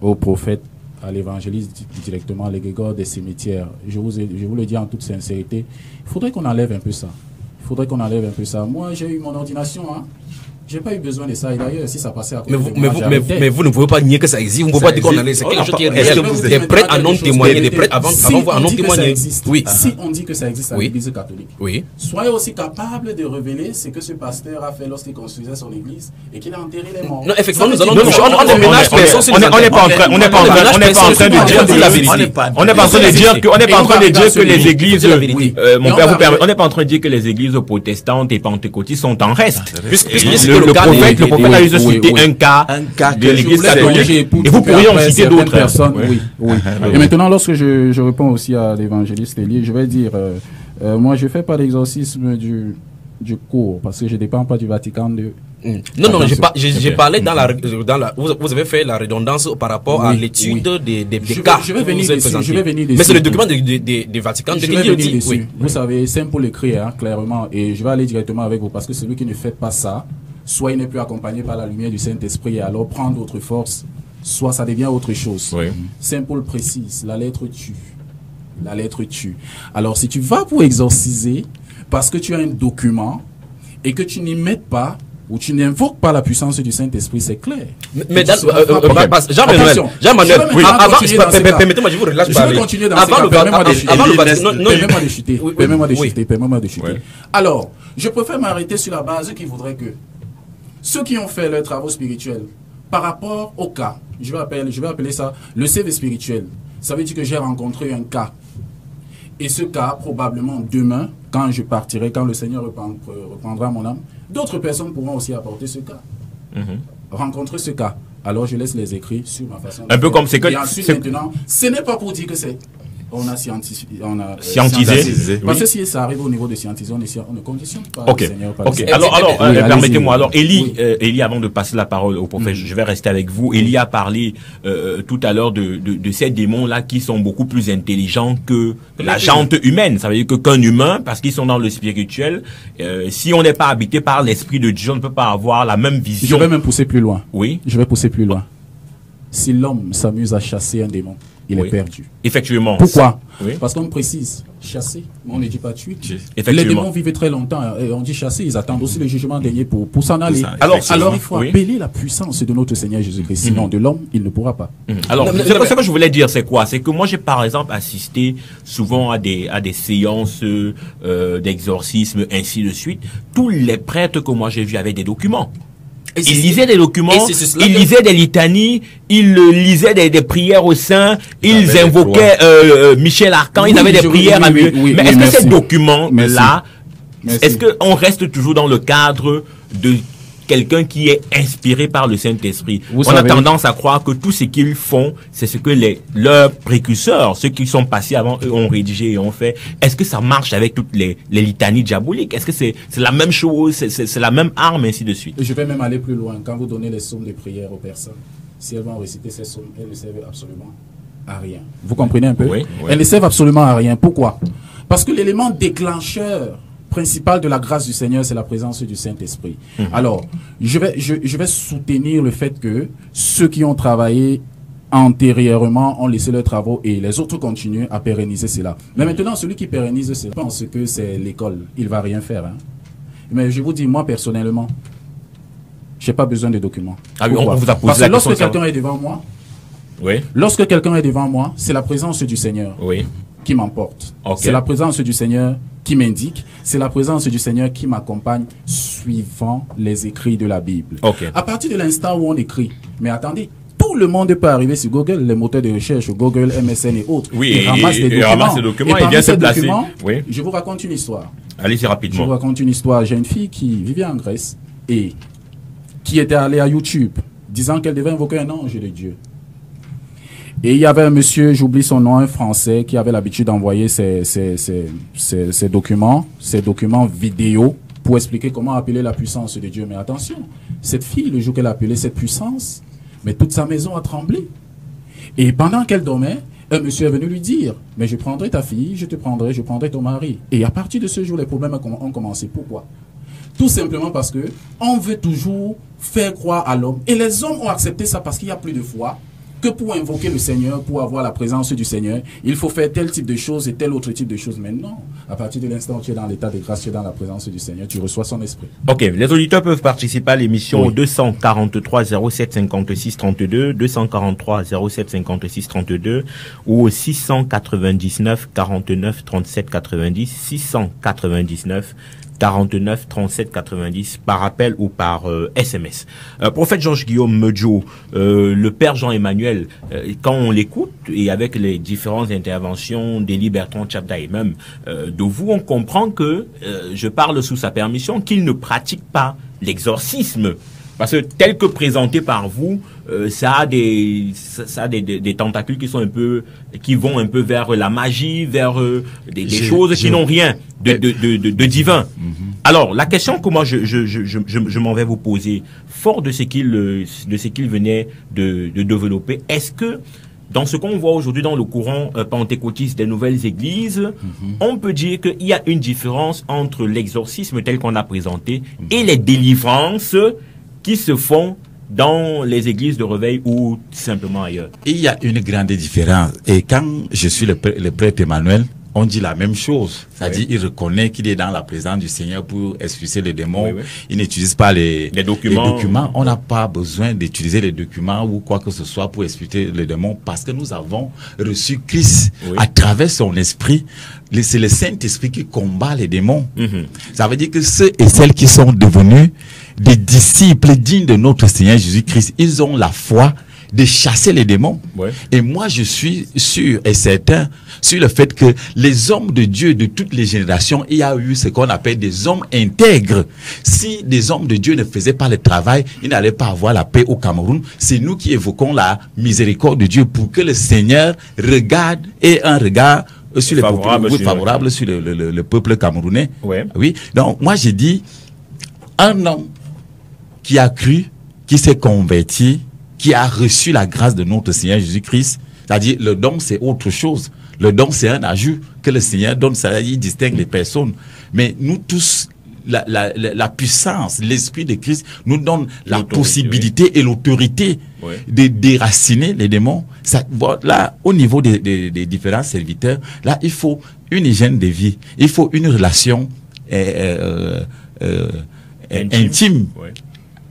au prophète, à l'évangéliste directement, les grégores des cimetières. Je vous le dis en toute sincérité, il faudrait qu'on enlève un peu ça. Moi, j'ai eu mon ordination, hein. J'ai pas eu besoin de ça. Et d'ailleurs, si ça passait à côté mais vous ne pouvez pas nier que ça existe. Vous ne pouvez pas dire qu'on allait. C'est quelque chose qui est réel. Des prêtres en ont témoigné. Des prêtres avant vous en ont témoigné. Oui. Si on dit que ça existe à l'Église catholique, oui. Soyez aussi capable de révéler ce que ce pasteur a fait lorsqu'il construisait son église et qu'il a enterré les morts. Non, effectivement, nous allons. On n'est pas en train de dire la vérité. On n'est pas en train de dire que les églises, mon père vous permet, on n'est pas en train de dire que les églises protestantes et pentecôtistes sont en reste. Le prophète a juste cité un cas de l'église catholique et vous pourriez en citer d'autres personnes. Oui. Et maintenant, lorsque je réponds aussi à l'évangéliste Elie, je vais dire, moi je fais pas l'exorcisme du cours parce que je ne dépends pas du Vatican II. Non, j'ai parlé dans la vous avez fait la redondance par rapport à l'étude des cas. Je vais venir dessus. Mais c'est le document du Vatican qui dit dessus. Vous savez, c'est pour l'écrire clairement et je vais aller directement avec vous parce que celui qui ne fait pas ça, soit il n'est plus accompagné par la lumière du Saint-Esprit et alors prend d'autres forces, soit ça devient autre chose. Oui. Saint Paul précise, la lettre tue. La lettre tue. Alors si tu vas pour exorciser parce que tu as un document et que tu n'y mets pas ou tu n'invoques pas la puissance du Saint-Esprit, c'est clair. Mais Jean-Manuel, permettez-moi, je vous relâche parler. Je vais continuer dans ce cas. Permets-moi de chuter. Alors, je préfère m'arrêter sur la base qui voudrait que ceux qui ont fait leurs travaux spirituels par rapport au cas, je vais appeler ça le CV spirituel. Ça veut dire que j'ai rencontré un cas. Et ce cas, probablement demain, quand je partirai, quand le Seigneur reprendra mon âme, d'autres personnes pourront aussi apporter ce cas. Rencontrer ce cas. Alors je laisse les écrits sur ma façon de un peu comme c'est que... Et ensuite, maintenant, ce n'est pas pour dire que c'est... On a scientisé. Parce que si ça arrive au niveau de scientisé, on ne conditionne pas le Seigneur. Alors, permettez-moi. Alors, Élie, avant de passer la parole au prophète, je vais rester avec vous. Élie a parlé tout à l'heure de ces démons-là qui sont beaucoup plus intelligents que la jante humaine. Ça veut dire qu'un humain, parce qu'ils sont dans le spirituel, si on n'est pas habité par l'Esprit de Dieu, on ne peut pas avoir la même vision. Je vais même pousser plus loin. Oui. Je vais pousser plus loin. Si l'homme s'amuse à chasser un démon, il est perdu. Effectivement. Pourquoi? Parce qu'on précise chasser, mais on ne dit pas tuer. Les démons vivent très longtemps et on dit chasser, ils attendent aussi le jugement dernier pour s'en aller. Alors il faut appeler la puissance de notre Seigneur Jésus-Christ. Sinon de l'homme, il ne pourra pas. Alors, ce que je voulais dire, c'est quoi? C'est que moi, j'ai par exemple assisté souvent à des séances d'exorcisme, ainsi de suite. Tous les prêtres que moi j'ai vus avaient des documents. Il lisait des documents, il lisait des litanies, il lisait des prières aux saints, ils invoquaient Michel Arcan, ils avaient des prières à Dieu. Mais est-ce que ces documents-là, est-ce qu'on reste toujours dans le cadre de quelqu'un qui est inspiré par le Saint-Esprit? On a tendance à croire que tout ce qu'ils font, c'est ce que leurs précurseurs, ceux qui sont passés avant eux, ont rédigé et ont fait. Est-ce que ça marche avec toutes les litanies diaboliques? Est-ce que c'est la même chose, c'est la même arme, ainsi de suite? Je vais même aller plus loin. Quand vous donnez les sommes de prière aux personnes, si elles vont réciter ces sommes, elles ne servent absolument à rien. Vous comprenez un peu? Elles ne servent absolument à rien. Pourquoi? Parce que l'élément déclencheur principal de la grâce du Seigneur, c'est la présence du Saint-Esprit. Alors, je vais soutenir le fait que ceux qui ont travaillé antérieurement ont laissé leurs travaux et les autres continuent à pérenniser cela. Mais maintenant, celui qui pérennise cela, pense que c'est l'école. Il va rien faire. Hein. Mais je vous dis, moi, personnellement, j'ai pas besoin de documents. Ah oui, on vous a posé Parce la que lorsque question, quelqu'un est devant moi, oui. Lorsque quelqu'un est devant moi, c'est la présence du Seigneur qui m'emporte. Okay. C'est la présence du Seigneur qui m'indique. C'est la présence du Seigneur qui m'accompagne suivant les écrits de la Bible. Okay. À partir de l'instant où on écrit, mais attendez, tout le monde peut arriver sur Google, les moteurs de recherche, Google, MSN et autres. Oui, et ramasse des documents. Ramasse des documents et parmi vient se ces placer. documents, Oui. je vous raconte une histoire. Allez-y rapidement. Je vous raconte une histoire. J'ai une fille qui vivait en Grèce et qui était allée à YouTube disant qu'elle devait invoquer un ange de Dieu. Et il y avait un monsieur, j'oublie son nom, un Français, qui avait l'habitude d'envoyer ses documents vidéo pour expliquer comment appeler la puissance de Dieu. Mais attention, cette fille, le jour qu'elle a appelé cette puissance, mais toute sa maison a tremblé. Et pendant qu'elle dormait, un monsieur est venu lui dire, mais je prendrai ta fille, je prendrai ton mari. Et à partir de ce jour, les problèmes ont commencé. Pourquoi? Tout simplement parce que on veut toujours faire croire à l'homme. Et les hommes ont accepté ça parce qu'il y a plus de foi. Que pour invoquer le Seigneur, pour avoir la présence du Seigneur, il faut faire tel type de choses et tel autre type de choses. Mais non, à partir de l'instant où tu es dans l'état de grâce, tu es dans la présence du Seigneur, tu reçois son esprit. Ok, les auditeurs peuvent participer à l'émission 243 07 56 32, 243 07 56 32 ou 699 49 37 90, 699 49 37 90 par appel ou par SMS. Prophète Georges Guillaume Medjo, le Père Jean-Emmanuel, quand on l'écoute et avec les différentes interventions d'Élie Bertrand Tchabda et même de vous, on comprend que, je parle sous sa permission, qu'il ne pratique pas l'exorcisme. Parce que tel que présenté par vous, ça a des tentacules qui vont un peu vers la magie, vers des choses qui n'ont rien de divin. Alors, la question que moi je m'en vais vous poser, fort de ce qu'il venait de développer, est-ce que dans ce qu'on voit aujourd'hui dans le courant pentecôtiste des nouvelles églises, on peut dire qu'il y a une différence entre l'exorcisme tel qu'on a présenté et les délivrances qui se font dans les églises de réveil ou simplement ailleurs? Il y a une grande différence. Et quand je suis le prêtre Emmanuel, on dit la même chose. C'est-à-dire, il reconnaît qu'il est dans la présence du Seigneur pour expulser les démons. Il n'utilise pas les documents. On n'a pas besoin d'utiliser les documents ou quoi que ce soit pour expulser les démons parce que nous avons reçu Christ à travers son esprit. C'est le Saint-Esprit qui combat les démons. Ça veut dire que ceux et celles qui sont devenus des disciples dignes de notre Seigneur Jésus-Christ, ils ont la foi de chasser les démons. Et moi, je suis sûr et certain sur le fait que les hommes de Dieu de toutes les générations, il y a eu ce qu'on appelle des hommes intègres. Si des hommes de Dieu ne faisaient pas le travail, ils n'allaient pas avoir la paix au Cameroun. C'est nous qui évoquons la miséricorde de Dieu pour que le Seigneur regarde et un regard sur les favorable sur le peuple camerounais. Oui. Donc, moi, j'ai dit, un homme qui a cru, qui s'est converti, qui a reçu la grâce de notre Seigneur Jésus-Christ, c'est-à-dire le don c'est autre chose. Le don c'est un ajout que le Seigneur donne, c'est-à-dire il distingue les personnes. Mais nous tous, la puissance, l'Esprit de Christ nous donne la possibilité et l'autorité de déraciner les démons. Ça, là, au niveau des différents serviteurs, là, il faut une hygiène de vie, il faut une relation intime.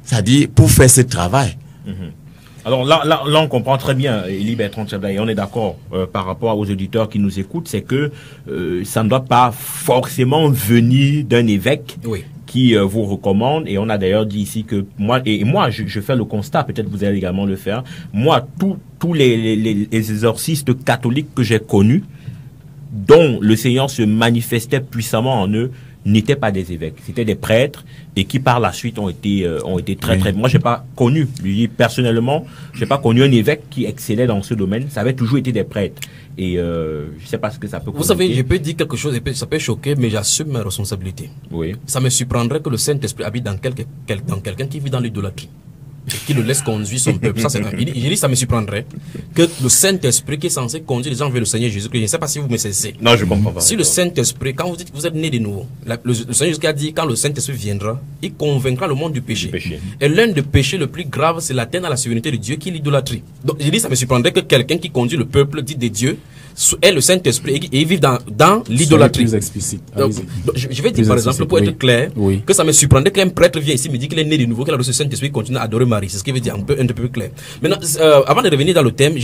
C'est-à-dire pour faire ce travail. Alors là, on comprend très bien, Élie Bertrand Tchabda, et on est d'accord par rapport aux auditeurs qui nous écoutent, c'est que ça ne doit pas forcément venir d'un évêque qui vous recommande. Et on a d'ailleurs dit ici que moi, je fais le constat, peut-être vous allez également le faire, moi, tous les exorcistes catholiques que j'ai connus, dont le Seigneur se manifestait puissamment en eux, n'étaient pas des évêques, c'était des prêtres et qui par la suite ont été très très. Moi j'ai pas connu, personnellement, j'ai pas connu un évêque qui excellait dans ce domaine. Ça avait toujours été des prêtres et je sais pas ce que ça peut. Vous savez, je peux dire quelque chose, ça peut choquer, mais j'assume ma responsabilité. Ça me surprendrait que le Saint-Esprit habite dans quelqu'un qui vit dans l'idolâtrie. qui le laisse conduire son peuple. Ça, c'est un. Il dit, ça me surprendrait que le Saint-Esprit qui est censé conduire les gens vers le Seigneur Jésus-Christ, je ne sais pas si vous me cessez. Non, je comprends pas. Si le Saint-Esprit, quand vous dites que vous êtes né de nouveau, le Seigneur Jésus a dit, quand le Saint-Esprit viendra, il convaincra le monde du péché. Et l'un des péchés le plus grave, c'est l'atteinte à la souveraineté de Dieu, qui est l'idolâtrie. Donc, je dis, ça me surprendrait que quelqu'un qui conduit le peuple dit de Dieu est le Saint-Esprit et vivent dans l'idolâtrie. Plus explicite. Je vais dire par exemple, pour être clair, que ça me surprendrait qu'un prêtre vienne ici me dit qu'il est né de nouveau, qu'il a reçu le Saint-Esprit et continue à adorer Marie. C'est ce qui veut dire un peu plus clair. Maintenant, avant de revenir dans le thème,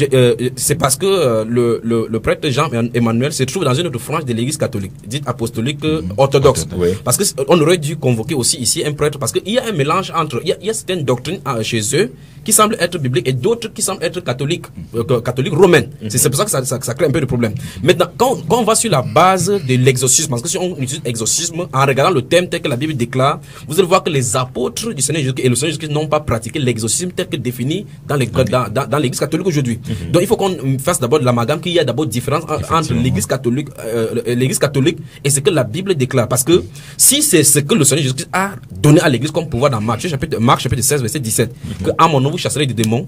c'est parce que le prêtre Jean-Emmanuel se trouve dans une autre frange de l'église catholique, dite apostolique orthodoxe. Parce qu'on aurait dû convoquer aussi ici un prêtre, parce qu'il y a un mélange entre, il y a certaines doctrines chez eux qui semblent être bibliques et d'autres qui semblent être catholiques romaines. C'est pour ça que ça crée un peu de problème. Maintenant, quand on va sur la base de l'exorcisme, parce que si on utilise exorcisme, en regardant le thème tel que la Bible déclare, vous allez voir que les apôtres du Seigneur Jésus et le Seigneur Jésus n'ont pas pratiqué l'exorcisme tel que défini dans l'église catholique aujourd'hui. Donc il faut qu'on fasse d'abord de l'amalgame, qu'il y a d'abord différence entre l'église catholique et ce que la Bible déclare. Parce que si c'est ce que le Seigneur Jésus a donné à l'église comme pouvoir dans Marc chapitre 16 verset 17, que à mon nom vous chasserez des démons,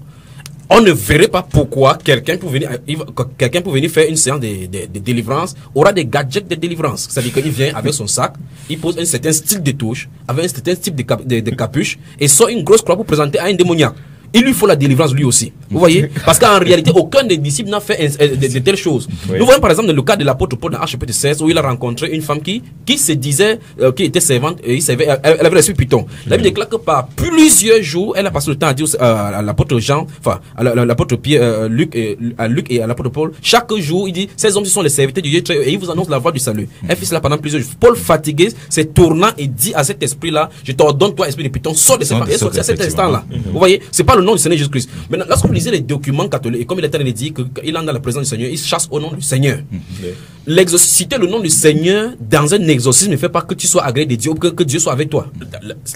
on ne verrait pas pourquoi quelqu'un pour venir faire une séance de délivrance aura des gadgets de délivrance. C'est-à-dire qu'il vient avec son sac, il pose un certain style de touche, avec un certain type de capuche, et sort une grosse croix pour présenter à un démoniaque. Il lui faut la délivrance lui aussi. Vous voyez? Parce qu'en réalité, aucun des disciples n'a fait de telles choses. Nous voyons par exemple dans le cas de l'apôtre Paul dans Actes chapitre 16 où il a rencontré une femme qui se disait, qui était servante, et elle avait reçu Python. La Bible déclare que par plusieurs jours, elle a passé le temps à dire à l'apôtre Jean, enfin, à l'apôtre Pierre, Luc et à l'apôtre Paul, chaque jour, il dit, ces hommes sont les serviteurs de Dieu et ils vous annoncent la voie du salut. Elle fait cela pendant plusieurs jours. Paul, fatigué, s'est tournant et dit à cet esprit-là, je t'ordonne, toi, esprit de Python, sors de cette femme. Et sorti à cet instant-là. Vous voyez? C'est pas le nom du Seigneur Jésus-Christ. Maintenant, lorsque vous lisez les documents catholiques, et comme il est dit qu'il est dans la présence du Seigneur, il chasse au nom du Seigneur. Citer le nom du Seigneur dans un exorcisme ne fait pas que tu sois agréé de Dieu ou que Dieu soit avec toi.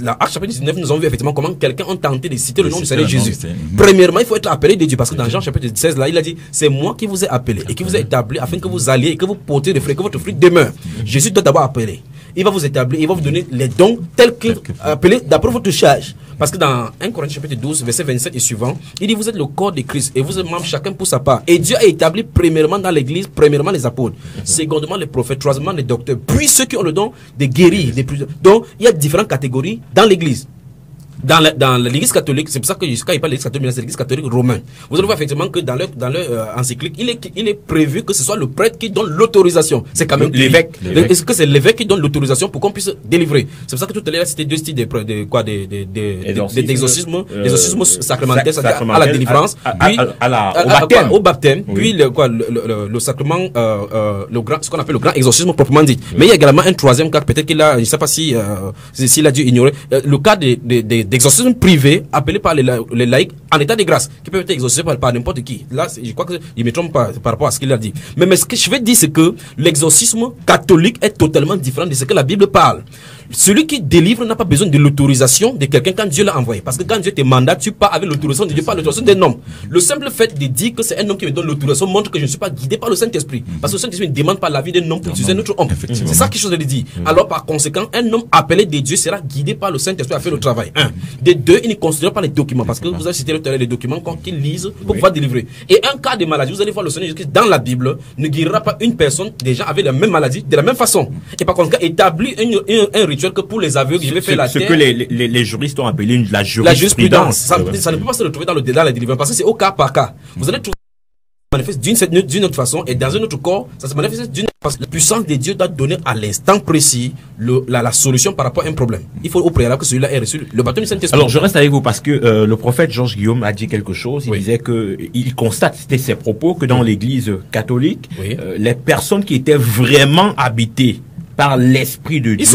La Acte chapitre 19, nous avons vu effectivement comment quelqu'un a tenté de citer le nom du Seigneur Jésus. Premièrement, il faut être appelé de Dieu, parce que dans Jean chapitre 16, là, il a dit, c'est moi qui vous ai appelé et qui vous ai établi afin que vous alliez et que vous portez des fruits, que votre fruit demeure. Jésus doit d'abord appeler. Il va vous établir, il va vous donner les dons tels que appelés d'après votre charge. Parce que dans 1 Corinthiens chapitre 12, verset 27 et suivant, il dit, vous êtes le corps de Christ et vous êtes membres chacun pour sa part. Et Dieu a établi premièrement dans l'église, premièrement les apôtres, secondement les prophètes, troisièmement les docteurs, puis ceux qui ont le don de guérir. Donc, il y a différentes catégories dans l'église. Dans l'église catholique, c'est pour ça que quand il parle de l'église catholique, c'est l'église catholique romaine. Vous allez voir effectivement que dans leur encyclique, il est prévu que ce soit le prêtre qui donne l'autorisation. C'est quand même l'évêque. Est-ce que c'est l'évêque qui donne l'autorisation pour qu'on puisse délivrer? C'est pour ça que tout à l'heure, c'était deux styles d'exorcisme, l'exorcisme sacrementaire, c'est-à-dire à la délivrance, puis au baptême, puis le sacrement, ce qu'on appelle le grand exorcisme proprement dit. Mais il y a également un troisième cas, peut-être qu'il a, je ne sais pas s'il a dû ignorer, le cas d'exorcisme privé appelé par les laïcs en état de grâce, qui peuvent être exorcisés par n'importe qui. Là, je crois que je ne me trompe pas par rapport à ce qu'il a dit. Mais ce que je veux dire, c'est que l'exorcisme catholique est totalement différent de ce que la Bible parle. Celui qui délivre n'a pas besoin de l'autorisation de quelqu'un quand Dieu l'a envoyé. Parce que quand Dieu te mandate, tu pars avec l'autorisation de Dieu, pas l'autorisation d'un homme. Le simple fait de dire que c'est un homme qui me donne l'autorisation montre que je ne suis pas guidé par le Saint-Esprit. Parce que le Saint-Esprit ne demande pas la vie d'un homme pour utiliser un autre homme. C'est ça que je veux dire. Alors par conséquent, un homme appelé de Dieu sera guidé par le Saint-Esprit à faire le travail. Un. De deux, il ne considère pas les documents. Parce que vous avez cité tout à l'heure les documents qu'ils lisent pour pouvoir délivrer. Et un cas de maladie, vous allez voir le Seigneur Jésus dans la Bible ne guérira pas une personne déjà avec la même maladie de la même façon. Et par conséquent, établit un rituel que pour les aveugles, je vais faire ce que les juristes ont appelé la jurisprudence. Ça ne peut pas se retrouver dans la délivrance parce que c'est au cas par cas. Vous allez trouver manifeste d'une autre façon et dans un autre corps, ça se manifeste d'une autre façon. La puissance de Dieu doit donner à l'instant précis la solution par rapport à un problème. Il faut au préalable que celui-là ait reçu le baptême du Saint-Esprit. Alors je reste avec vous parce que le prophète Georges Guillaume a dit quelque chose. Il disait que il constate, c'était ses propos, que dans l'église catholique, les personnes qui étaient vraiment habitées par l'Esprit de Dieu,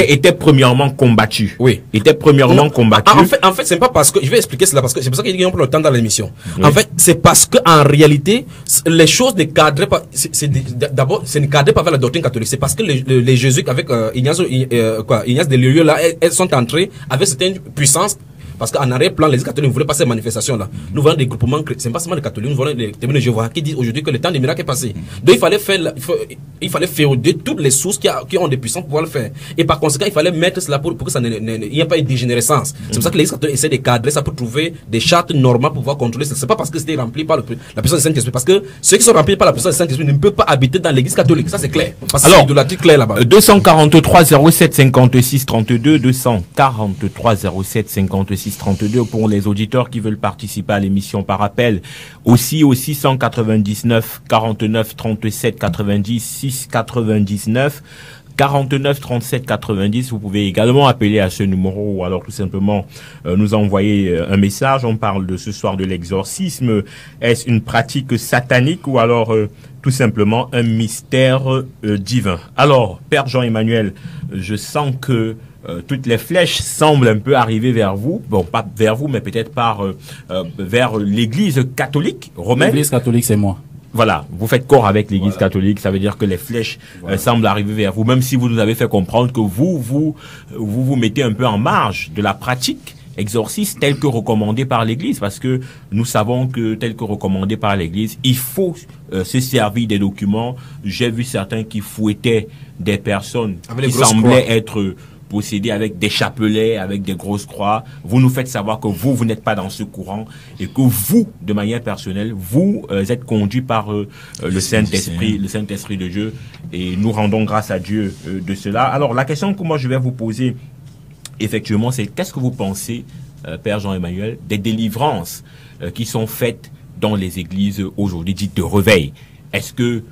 était premièrement combattu. Était premièrement combattu. En fait, c'est pas parce que, je vais expliquer cela, parce que c'est pour ça qu'il y a le temps dans l'émission. En fait, c'est parce que, en réalité, les choses ne cadraient pas, d'abord, ce ne cadrait pas vers la doctrine catholique. C'est parce que les jésuites, avec Ignace de Loyola, là, elles sont entrées avec certaines puissances Parce qu'en arrière-plan, les catholiques ne voulaient pas ces manifestations-là. Nous voyons des groupements, c'est pas seulement les catholiques, nous voyons des témoins de Jéhovah qui disent aujourd'hui que le temps des miracles est passé. Donc il fallait féoder toutes les sources qui ont des puissances pour pouvoir le faire. Et par conséquent, il fallait mettre cela pour que ça n'y ait pas une dégénérescence. C'est pour ça que les catholiques essaient de cadrer ça pour trouver des chartes normales pour pouvoir contrôler ça. C'est pas parce que c'était rempli par la puissance du Saint-Esprit. Parce que ceux qui sont remplis par la puissance du Saint-Esprit ne peuvent pas habiter dans l'église catholique. Ça, c'est clair. Parce que c'est de la claire là-bas. 243 07 56 32, 243 07 56 32 pour les auditeurs qui veulent participer à l'émission par appel. Aussi au 699 49 37 90 6 99 49 37 90. Vous pouvez également appeler à ce numéro ou alors tout simplement nous envoyer un message. On parle de ce soir de l'exorcisme. Est-ce une pratique satanique ou alors tout simplement un mystère divin? Alors, Père Jean-Emmanuel, je sens que toutes les flèches semblent un peu arriver vers vous. Bon, pas vers vous, mais peut-être vers l'Église catholique romaine. L'Église catholique, c'est moi. Voilà, vous faites corps avec l'Église catholique, ça veut dire que les flèches semblent arriver vers vous, même si vous nous avez fait comprendre que vous mettez un peu en marge de la pratique exorciste telle que recommandée par l'Église, parce que nous savons que telle que recommandée par l'Église, il faut se servir des documents. J'ai vu certains qui fouettaient des personnes qui semblaient être possédés avec des chapelets, avec des grosses croix. Vous nous faites savoir que vous n'êtes pas dans ce courant et que vous, de manière personnelle, vous êtes conduit par le Saint-Esprit de Dieu, et nous rendons grâce à Dieu de cela. Alors, la question que moi je vais vous poser, effectivement, c'est qu'est-ce que vous pensez, Père Jean-Emmanuel, des délivrances qui sont faites dans les églises aujourd'hui dites de réveil? Est-ce que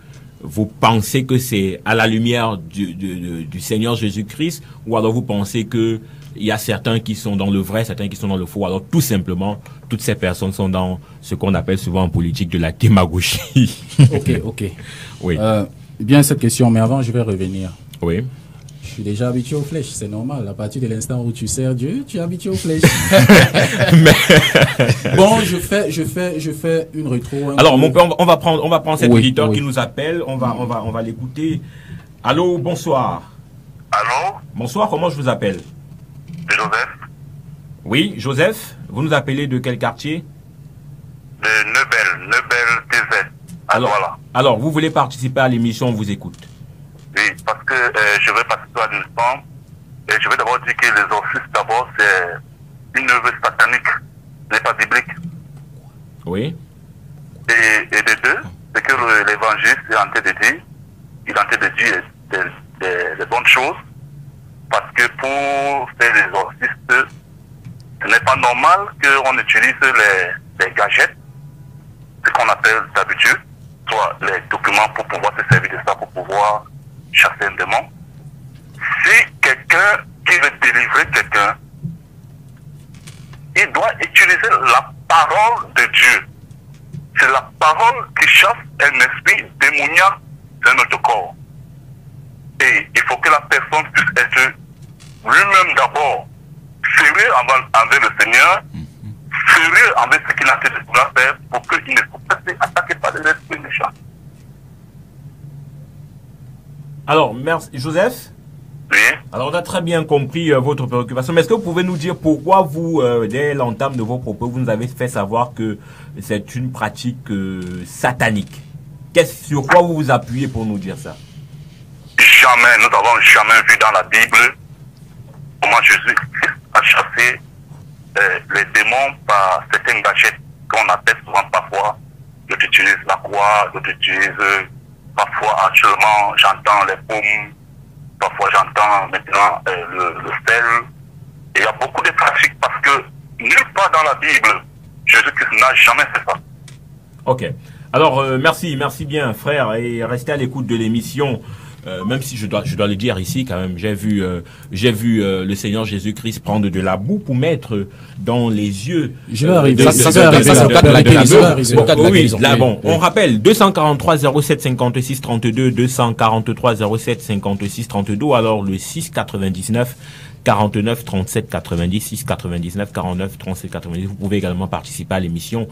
vous pensez que c'est à la lumière du Seigneur Jésus-Christ, ou alors vous pensez que il y a certains qui sont dans le vrai, certains qui sont dans le faux, alors tout simplement toutes ces personnes sont dans ce qu'on appelle souvent en politique de la démagogie? Ok. Oui. Bien cette question, mais avant je vais revenir. Oui. Je suis déjà habitué aux flèches, c'est normal. À partir de l'instant où tu sers Dieu, tu es habitué aux flèches. Bon, je fais une rétro. Alors, mon père, on va prendre cet auditeur qui nous appelle. On va l'écouter. Allô, bonsoir. Allô? Bonsoir, comment je vous appelle? Joseph. Oui, Joseph. Vous nous appelez de quel quartier? De Neubel TZ. Alors, vous voulez participer à l'émission, on vous écoute. Oui, parce que je vais participer à l'instant. Et je vais d'abord dire que l'exorcisme, d'abord, c'est une œuvre satanique, n'est pas biblique. Oui. Et de deux, c'est que l'évangile est en train de dire, il est en train de dire des bonnes choses, parce que pour faire l'exorcisme, ce n'est pas normal qu'on utilise les gadgets, ce qu'on appelle d'habitude, soit les documents pour pouvoir se servir de ça, pour pouvoir chasser un démon. Si quelqu'un qui veut délivrer quelqu'un, il doit utiliser la parole de Dieu. C'est la parole qui chasse un esprit démoniaque dans notre corps. Et il faut que la personne puisse être lui-même d'abord sérieux envers le Seigneur, sérieux envers ce qu'il a fait de vouloir faire, pour qu'il ne soit pas attaqué par les esprits méchants. Alors, merci. Joseph? Oui. Alors, on a très bien compris votre préoccupation, mais est-ce que vous pouvez nous dire pourquoi vous, dès l'entame de vos propos, vous nous avez fait savoir que c'est une pratique satanique? Sur quoi vous vous appuyez pour nous dire ça? Jamais, nous n'avons jamais vu dans la Bible comment Jésus a chassé les démons par certains gadgets qu'on appelle souvent parfois. D'autres utilisent la croix, d'autres utilisent parfois actuellement j'entends les paumes, parfois j'entends maintenant le sel. Et il y a beaucoup de pratiques parce que nulle part dans la Bible, Jésus-Christ n'a jamais fait ça. Ok. Alors, merci bien, frère, et restez à l'écoute de l'émission. Même si je dois le dire ici quand même, j'ai vu le Seigneur Jésus-Christ prendre de la boue pour mettre dans les yeux. Je vais arriver. Ça c'est le cas de la guérison. Oui, là bon, on rappelle 243 07 56 32, 243 07 56 32, alors le 699 49 37 90, 6 99 49 37 90. Vous pouvez également participer à l'émission.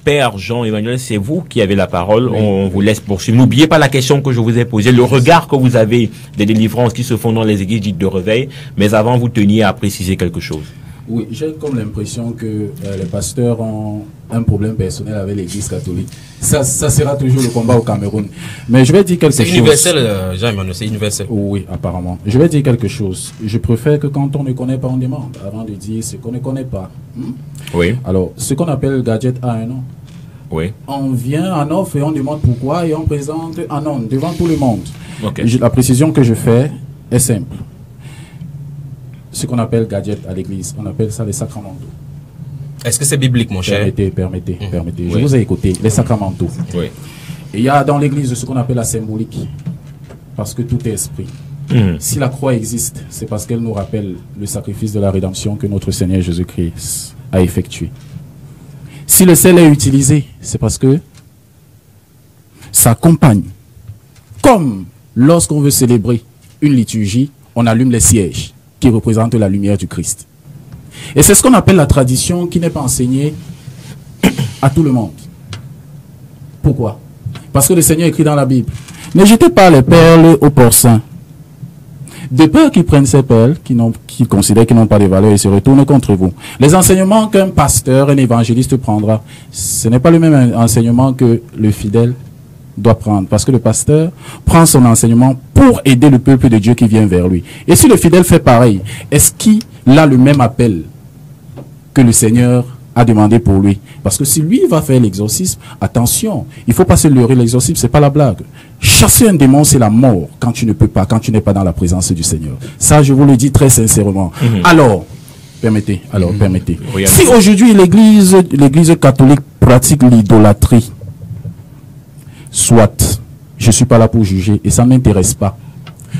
Père Jean-Emmanuel, c'est vous qui avez la parole. Oui. On vous laisse poursuivre. N'oubliez pas la question que je vous ai posée, le regard que vous avez des délivrances qui se font dans les églises dites de réveil. Mais avant, vous teniez à préciser quelque chose. Oui, j'ai comme l'impression que les pasteurs ont un problème personnel avec l'Église catholique. Ça sera toujours le combat au Cameroun. Mais je vais dire quelque chose. C'est universel, Jean-Emmanuel, c'est universel. Oui, apparemment. Je vais dire quelque chose. Je préfère que quand on ne connaît pas, on demande, avant de dire ce qu'on ne connaît pas. Oui. Alors, ce qu'on appelle gadget a un nom. Oui. On vient en offre et on demande pourquoi et on présente un nom devant tout le monde. Ok. La précision que je fais est simple. Ce qu'on appelle gadget à l'église, on appelle ça les sacramentaux. Est-ce que c'est biblique, mon cher? Permettez. Oui. Je vous ai écouté. Les sacramentaux. Oui. Et il y a dans l'église ce qu'on appelle la symbolique. Parce que tout est esprit. Si la croix existe, c'est parce qu'elle nous rappelle le sacrifice de la rédemption que notre Seigneur Jésus-Christ a effectué. Si le sel est utilisé, c'est parce que ça accompagne. Comme lorsqu'on veut célébrer une liturgie, on allume les sièges qui représentent la lumière du Christ. Et c'est ce qu'on appelle la tradition qui n'est pas enseignée à tout le monde. Pourquoi? Parce que le Seigneur écrit dans la Bible: ne jetez pas les perles aux porcins. De peur qu'ils prennent ces perles, qui considèrent qu'ils n'ont pas de valeur et se retournent contre vous. Les enseignements qu'un pasteur, un évangéliste prendra, ce n'est pas le même enseignement que le fidèle doit prendre. Parce que le pasteur prend son enseignement pour aider le peuple de Dieu qui vient vers lui. Et si le fidèle fait pareil, est-ce qu'il a le même appel que le Seigneur a demandé pour lui? Parce que si lui va faire l'exorcisme, attention, il ne faut pas se leurrer, l'exorcisme, c'est pas la blague. Chasser un démon, c'est la mort quand tu ne peux pas, quand tu n'es pas dans la présence du Seigneur. Ça, je vous le dis très sincèrement. Alors, permettez. Si aujourd'hui l'église catholique pratique l'idolâtrie, soit, je ne suis pas là pour juger et ça ne m'intéresse pas.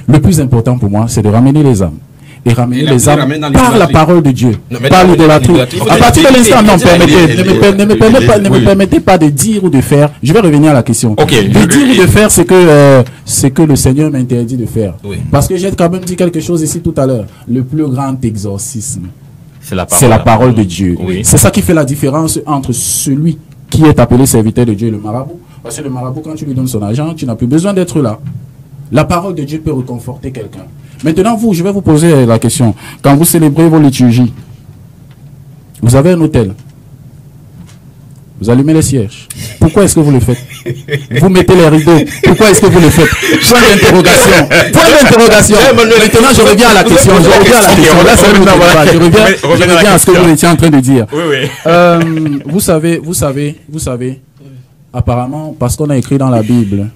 Le plus important pour moi, c'est de ramener les âmes. Et ramener les âmes par la parole de Dieu, par l'idolâtrie. À partir de l'instant, non, ne me permettez pas de dire ou de faire. Je vais revenir à la question. De dire ou de faire, c'est que le Seigneur m'interdit de faire. Parce que j'ai quand même dit quelque chose ici tout à l'heure. Le plus grand exorcisme, c'est la parole de Dieu. C'est ça qui fait la différence entre celui qui est appelé serviteur de Dieu et le marabout. Parce que le marabout, quand tu lui donnes son argent, tu n'as plus besoin d'être là. La parole de Dieu peut réconforter quelqu'un. Maintenant, je vais vous poser la question. Quand vous célébrez vos liturgies, vous avez un autel. Vous allumez les sièges. Pourquoi est-ce que vous le faites? Vous mettez les rideaux. Pourquoi est-ce que vous le faites? Point d'interrogation. Point d'interrogation. Maintenant, je reviens à la question. Je reviens à ce que vous étiez en train de dire. Vous savez, apparemment, parce qu'on a écrit dans la Bible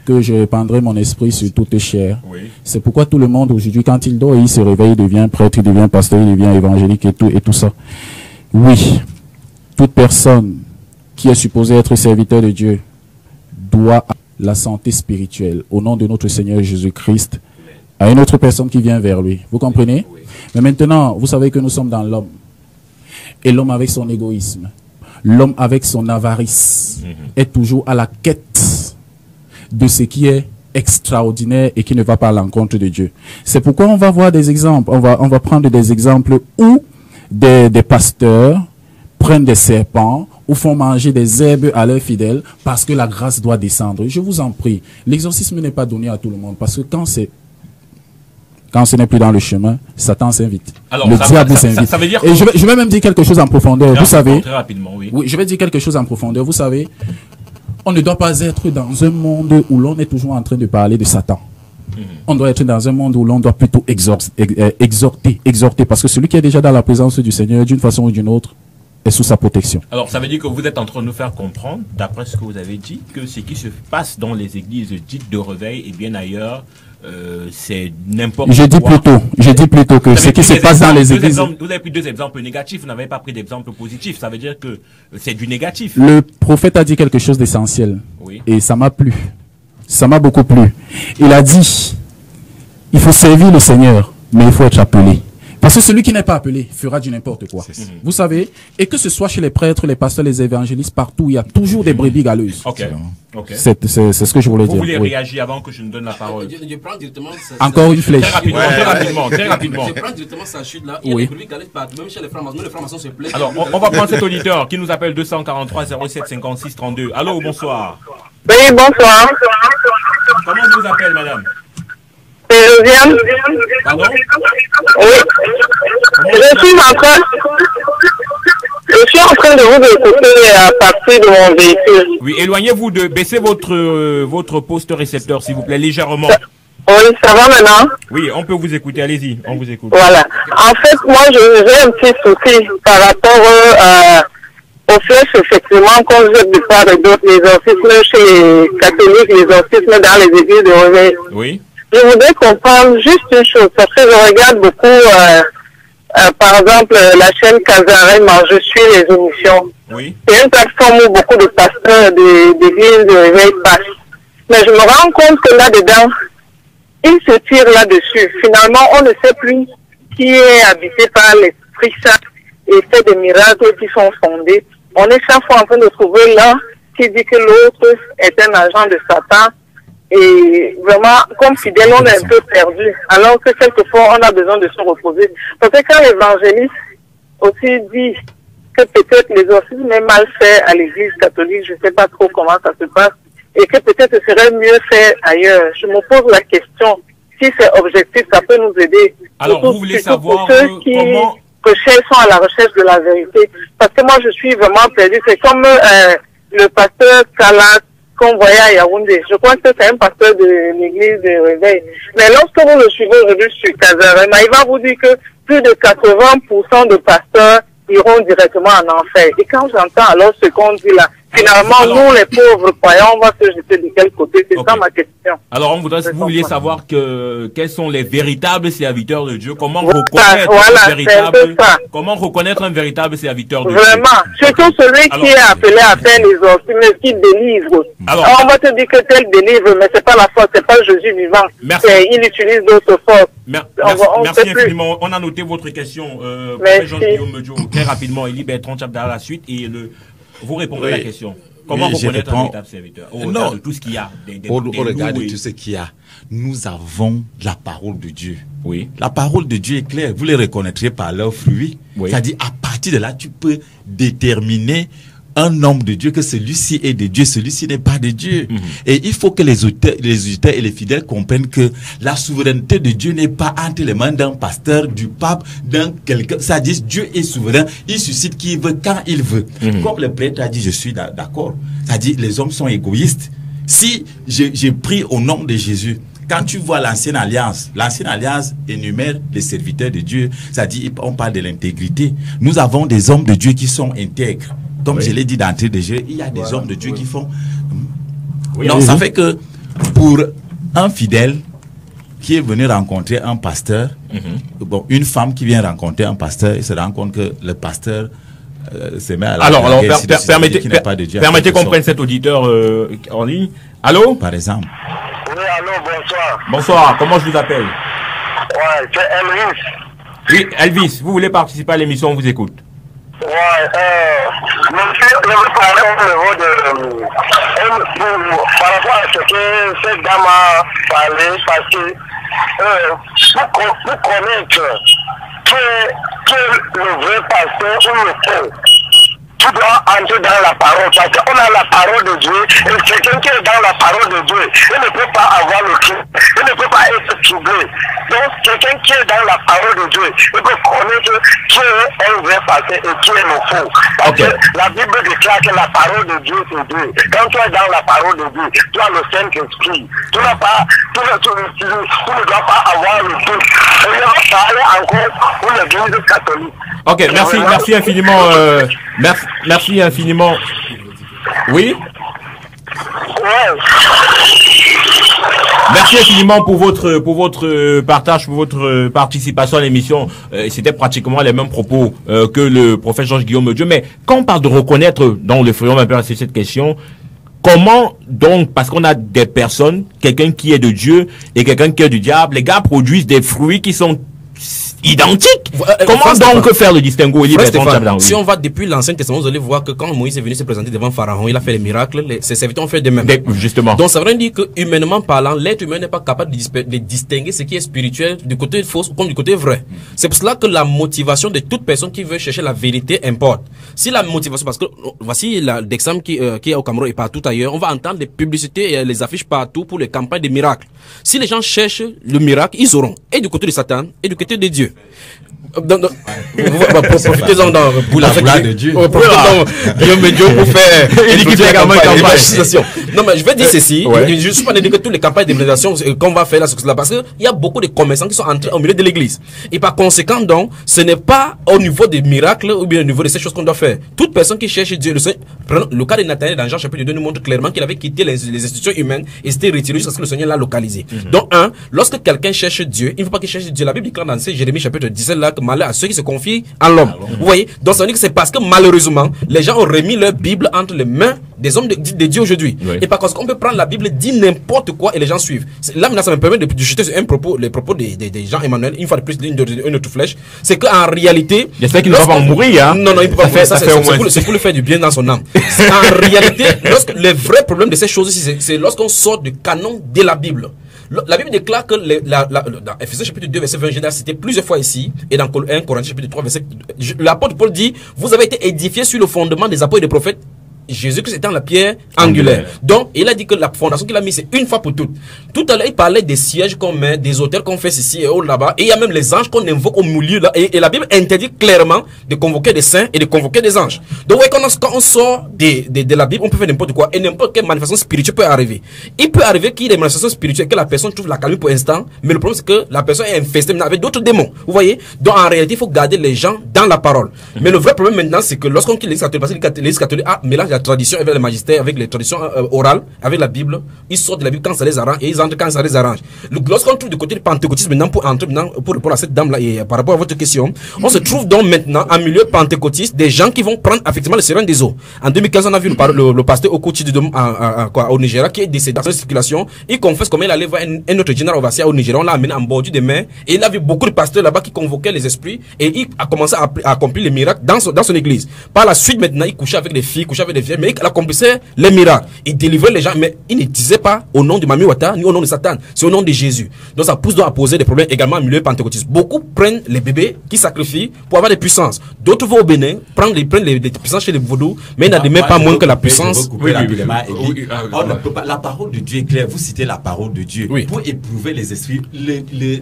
que je répandrai mon esprit sur toute chair. C'est pourquoi tout le monde aujourd'hui, quand il dort, il se réveille, il devient prêtre, il devient pasteur, il devient évangélique et tout ça. Oui, toute personne qui est supposée être serviteur de Dieu doit la santé spirituelle au nom de notre Seigneur Jésus-Christ à une autre personne qui vient vers lui. Vous comprenez? Mais maintenant, vous savez que nous sommes dans l'homme. Et l'homme avec son égoïsme, l'homme avec son avarice est toujours à la quête de ce qui est extraordinaire et qui ne va pas à l'encontre de Dieu. C'est pourquoi on va voir des exemples. On va prendre des exemples où des pasteurs prennent des serpents ou font manger des herbes à leurs fidèles parce que la grâce doit descendre. Je vous en prie, l'exorcisme n'est pas donné à tout le monde parce que quand ce n'est plus dans le chemin, Satan s'invite. Le diable s'invite. Et je vais même dire quelque chose en profondeur. Vous savez, très rapidement, oui, je vais dire quelque chose en profondeur. Vous savez, on ne doit pas être dans un monde où l'on est toujours en train de parler de Satan. On doit être dans un monde où l'on doit plutôt exhorter, parce que celui qui est déjà dans la présence du Seigneur, d'une façon ou d'une autre, est sous sa protection. Alors, ça veut dire que vous êtes en train de nous faire comprendre, d'après ce que vous avez dit, que ce qui se passe dans les églises dites de réveil et bien ailleurs, c'est n'importe quoi. Je dis plutôt que ce qui se passe dans les églises... Vous avez pris deux exemples négatifs, vous n'avez pas pris d'exemple positif. Ça veut dire que c'est du négatif. Le prophète a dit quelque chose d'essentiel. Et ça m'a plu. Ça m'a beaucoup plu. Il a dit, il faut servir le Seigneur, mais il faut être appelé. Parce que celui qui n'est pas appelé fera du n'importe quoi. Vous savez, et que ce soit chez les prêtres, les pasteurs, les évangélistes, partout, il y a toujours des brebis galeuses. C'est ce que je voulais dire. Vous voulez réagir avant que je ne donne la parole? Je prends directement encore une flèche. Très rapidement. Je prends directement sa chute là. Il y a des brebis galeuses partout, même chez les francs-maçons se plaignent. Alors, on va prendre cet auditeur qui nous appelle 243 07 56 32. Allô, bonsoir. Oui, bonsoir. Comment je vous appelle, madame? C'est Josiane. Pardon? Oui. suis en train de vous écouter à partir de mon véhicule. Oui, éloignez-vous baissez votre poste récepteur, s'il vous plaît, légèrement. Oui, ça va maintenant? Oui, on peut vous écouter, allez-y, on vous écoute. Voilà. En fait, moi, j'ai un petit souci par rapport aux flèches, effectivement, qu'on jette de part et d'autre, les exorcismes chez les catholiques, les exorcismes dans les églises de réveil. Oui. Je voudrais comprendre juste une chose, parce que je regarde beaucoup, par exemple, la chaîne Kazarem, je suis les émissions. Oui. C'est une plateforme où beaucoup de pasteurs d'églises de réveil passent. Mais je me rends compte que là-dedans, ils se tirent là-dessus. Finalement, on ne sait plus qui est habité par l'Esprit Saint et fait des miracles qui sont fondés. On est chaque fois en train de trouver l'un qui dit que l'autre est un agent de Satan. Et vraiment, comme fidèle, on est un peu perdu. Alors que quelquefois, on a besoin de se reposer. Parce que quand l'évangéliste aussi dit que peut-être l'exorcisme est mal fait à l'église catholique, je ne sais pas trop comment ça se passe, et que peut-être ce serait mieux fait ailleurs. Je me pose la question, si c'est objectif, ça peut nous aider. Alors, vous voulez savoir ceux qui comment... sont à la recherche de la vérité. Parce que moi, je suis vraiment perdu. C'est comme le pasteur Salat qu'on voyait à Yaoundé. Je crois que c'est un pasteur de l'église de Réveil. Mais lorsque vous le suivez aujourd'hui sur Kazarema, il va vous dire que plus de 80% de pasteurs iront directement en enfer. Et quand j'entends alors ce qu'on dit là, finalement, nous, les pauvres croyants, on va se jeter de quel côté? C'est ça ma question. Alors, vous vouliez savoir quels sont les véritables serviteurs de Dieu. Comment reconnaître un véritable serviteur de Dieu? Vraiment. Surtout celui qui est appelé à faire les exorcismes, qui délivre. Alors, on va te dire que tel délivre, mais c'est pas la force, c'est pas Jésus vivant. Merci. Il utilise d'autres forces. Merci infiniment. On a noté votre question. Jean-Guillaume Medjo, très rapidement, Élie Bertrand Chapdar à la suite et vous répondez à la question. Comment reconnaître un véritable serviteur? Au regard de tout ce qu'il y a. Au regard de tout ce qu'il y a, nous avons la parole de Dieu. Oui. La parole de Dieu est claire. Vous les reconnaîtrez par leurs fruits. Oui. C'est-à-dire, à partir de là, tu peux déterminer un homme de Dieu, que celui-ci est de Dieu, celui-ci n'est pas de Dieu. Et il faut que les auditeurs et les fidèles comprennent que la souveraineté de Dieu n'est pas entre les mains d'un pasteur, du pape, d'un quelqu'un. C'est-à-dire, Dieu est souverain, il suscite qui il veut, quand il veut. Comme le prêtre a dit, je suis d'accord. C'est-à-dire, les hommes sont égoïstes. Si j'ai pris au nom de Jésus, quand tu vois l'ancienne alliance énumère les serviteurs de Dieu, c'est-à-dire, on parle de l'intégrité. Nous avons des hommes de Dieu qui sont intègres. Comme je l'ai dit d'entrée de jeu, il y a des hommes de Dieu qui font... Donc ça fait que pour un fidèle qui est venu rencontrer un pasteur, bon, une femme qui vient rencontrer un pasteur, il se rend compte que le pasteur se met à la... Alors permettez qu'on prenne cet auditeur en ligne. Allô? Par exemple. Oui, allô, bonsoir. Bonsoir, comment je vous appelle? Ouais, c'est Elvis. Oui, Elvis, vous voulez participer à l'émission, on vous écoute. Ouais, monsieur, je veux parler au niveau de... par rapport à ce que cette dame a parlé, parce que pour connaître que le vrai pasteur ou le faux, tu dois entrer dans la parole, parce qu'on a la parole de Dieu, et quelqu'un qui est dans la parole de Dieu, il ne peut pas avoir le truc, il ne peut pas être troublé. Donc, quelqu'un qui est dans la parole de Dieu, il peut connaître qui est un vrai pasteur et qui est le faux. Parce que la Bible déclare que la parole de Dieu, c'est Dieu. Quand tu es dans la parole de Dieu, tu as le Saint-Esprit. Tu ne dois pas avoir le doute. Et je vais parler encore pour l'Église catholique. Ok, merci infiniment. Merci infiniment. Oui? Ouais. Merci infiniment pour votre partage, pour votre participation à l'émission. C'était pratiquement les mêmes propos que le prophète Jean-Guillaume Medjo. Mais quand on parle de reconnaître, donc le frère m'a posé cette question, comment donc, parce qu'on a des personnes, quelqu'un qui est de Dieu et quelqu'un qui est du diable, les gars produisent des fruits qui sont identiques. Comment donc faire le distinguo? Si on va depuis l'Ancien Testament, vous allez voir que quand Moïse est venu se présenter devant Pharaon, il a fait les miracles, ses serviteurs ont fait de même. Justement. Donc ça veut dire que humainement parlant, l'être humain n'est pas capable de distinguer ce qui est spirituel du côté faux comme du côté vrai. C'est pour cela que la motivation de toute personne qui veut chercher la vérité importe. Si la motivation, parce que voici l'exemple qui est au Cameroun et partout ailleurs, on va entendre des publicités et les affiches partout pour les campagnes de miracles. Si les gens cherchent le miracle, ils auront et du côté de Satan et du côté de Dieu. Profitez-en pour la gloire de Dieu. Profitez-en pour faire non, mais je vais dire ceci. Je ne suis pas de dire que toutes les campagnes d'évangélisation qu'on va faire là, c'est là, parce qu'il y a beaucoup de commerçants qui sont entrés au milieu de l'église. Et par conséquent, donc, ce n'est pas au niveau des miracles ou bien au niveau de ces choses qu'on doit faire. Toute personne qui cherche Dieu, le cas de Nathanaël dans Jean chapitre 2 nous montre clairement qu'il avait quitté les institutions humaines et s'était retiré jusqu'à ce que le Seigneur l'a localisé. Donc, lorsque quelqu'un cherche Dieu, il ne faut pas qu'il cherche Dieu. La Bible dit clairement dans Jérémie chapitre 17 là, que malheur à ceux qui se confient en l'homme. Vous voyez? Donc, ça veut dire que c'est parce que malheureusement, les gens ont remis leur Bible entre les mains des hommes de Dieu aujourd'hui. Et par contre, on peut prendre la Bible, dire n'importe quoi et les gens suivent. Là, maintenant, ça me permet de jeter sur les propos des gens Emmanuel, une fois de plus, une autre flèche. C'est qu'en réalité. J'espère qu'il ne va pas mourir, hein. Non, il ne peut pas mourir. C'est pour le faire du bien dans son âme. En réalité, le vrai problème de ces choses ici, c'est lorsqu'on sort du canon de la Bible. La Bible déclare que dans Ephésiens chapitre 2 verset 20, j'ai cité plusieurs fois ici, et dans 1 Corinthiens chapitre 3 verset, l'apôtre Paul dit, vous avez été édifiés sur le fondement des apôtres et des prophètes, Jésus-Christ étant la pierre angulaire. Donc, il a dit que la fondation qu'il a mise, c'est une fois pour toutes. Tout à l'heure, il parlait des sièges qu'on met, des autels qu'on fait ici et là-bas. Et il y a même les anges qu'on invoque au milieu là. Et la Bible interdit clairement de convoquer des saints et de convoquer des anges. Donc, ouais, quand on sort de la Bible, on peut faire n'importe quoi. Et n'importe quelle manifestation spirituelle peut arriver. Il peut arriver qu'il y ait des manifestations spirituelles, que la personne trouve la calme pour l'instant. Mais le problème, c'est que la personne est infestée avec d'autres démons. Vous voyez? Donc, en réalité, il faut garder les gens dans la parole. Mais le vrai problème maintenant, c'est que lorsqu'on quitte l'Église catholique, parce que l'Église catholique mélange la tradition avec le magistère, avec les traditions orales, avec la Bible, ils sortent de la Bible quand ça les arrange et ils entrent quand ça les arrange. Lorsqu'on trouve du côté du pentecôtisme maintenant pour répondre à cette dame là et par rapport à votre question, on se trouve donc maintenant en milieu pentecôtiste des gens qui vont prendre effectivement le serein des eaux. En 2015, on a vu le pasteur Okouchi au Nigeria qui est décédé dans cette circulation. Il confesse comment il allait voir un autre général Ovassia au Nigeria, on l'a amené en bordure des mains et il a vu beaucoup de pasteurs là-bas qui convoquaient les esprits et il a commencé à accomplir les miracles dans son église. Par la suite maintenant, il couchait avec des filles, couchait avec des vieilles, mais il accomplissait les miracles. Il délivrait les gens, mais il ne disait pas au nom de Mami Wata ni au nom de Satan, c'est au nom de Jésus. Donc ça pousse donc à poser des problèmes également au milieu pentecôtiste. Beaucoup prennent les bébés qui sacrifient pour avoir des puissances. D'autres vont au Bénin, prennent les puissances chez les vaudous, mais ils n'admettent pas moins que la puissance. La parole de Dieu est claire. Vous citez la parole de Dieu. Pour éprouver les esprits,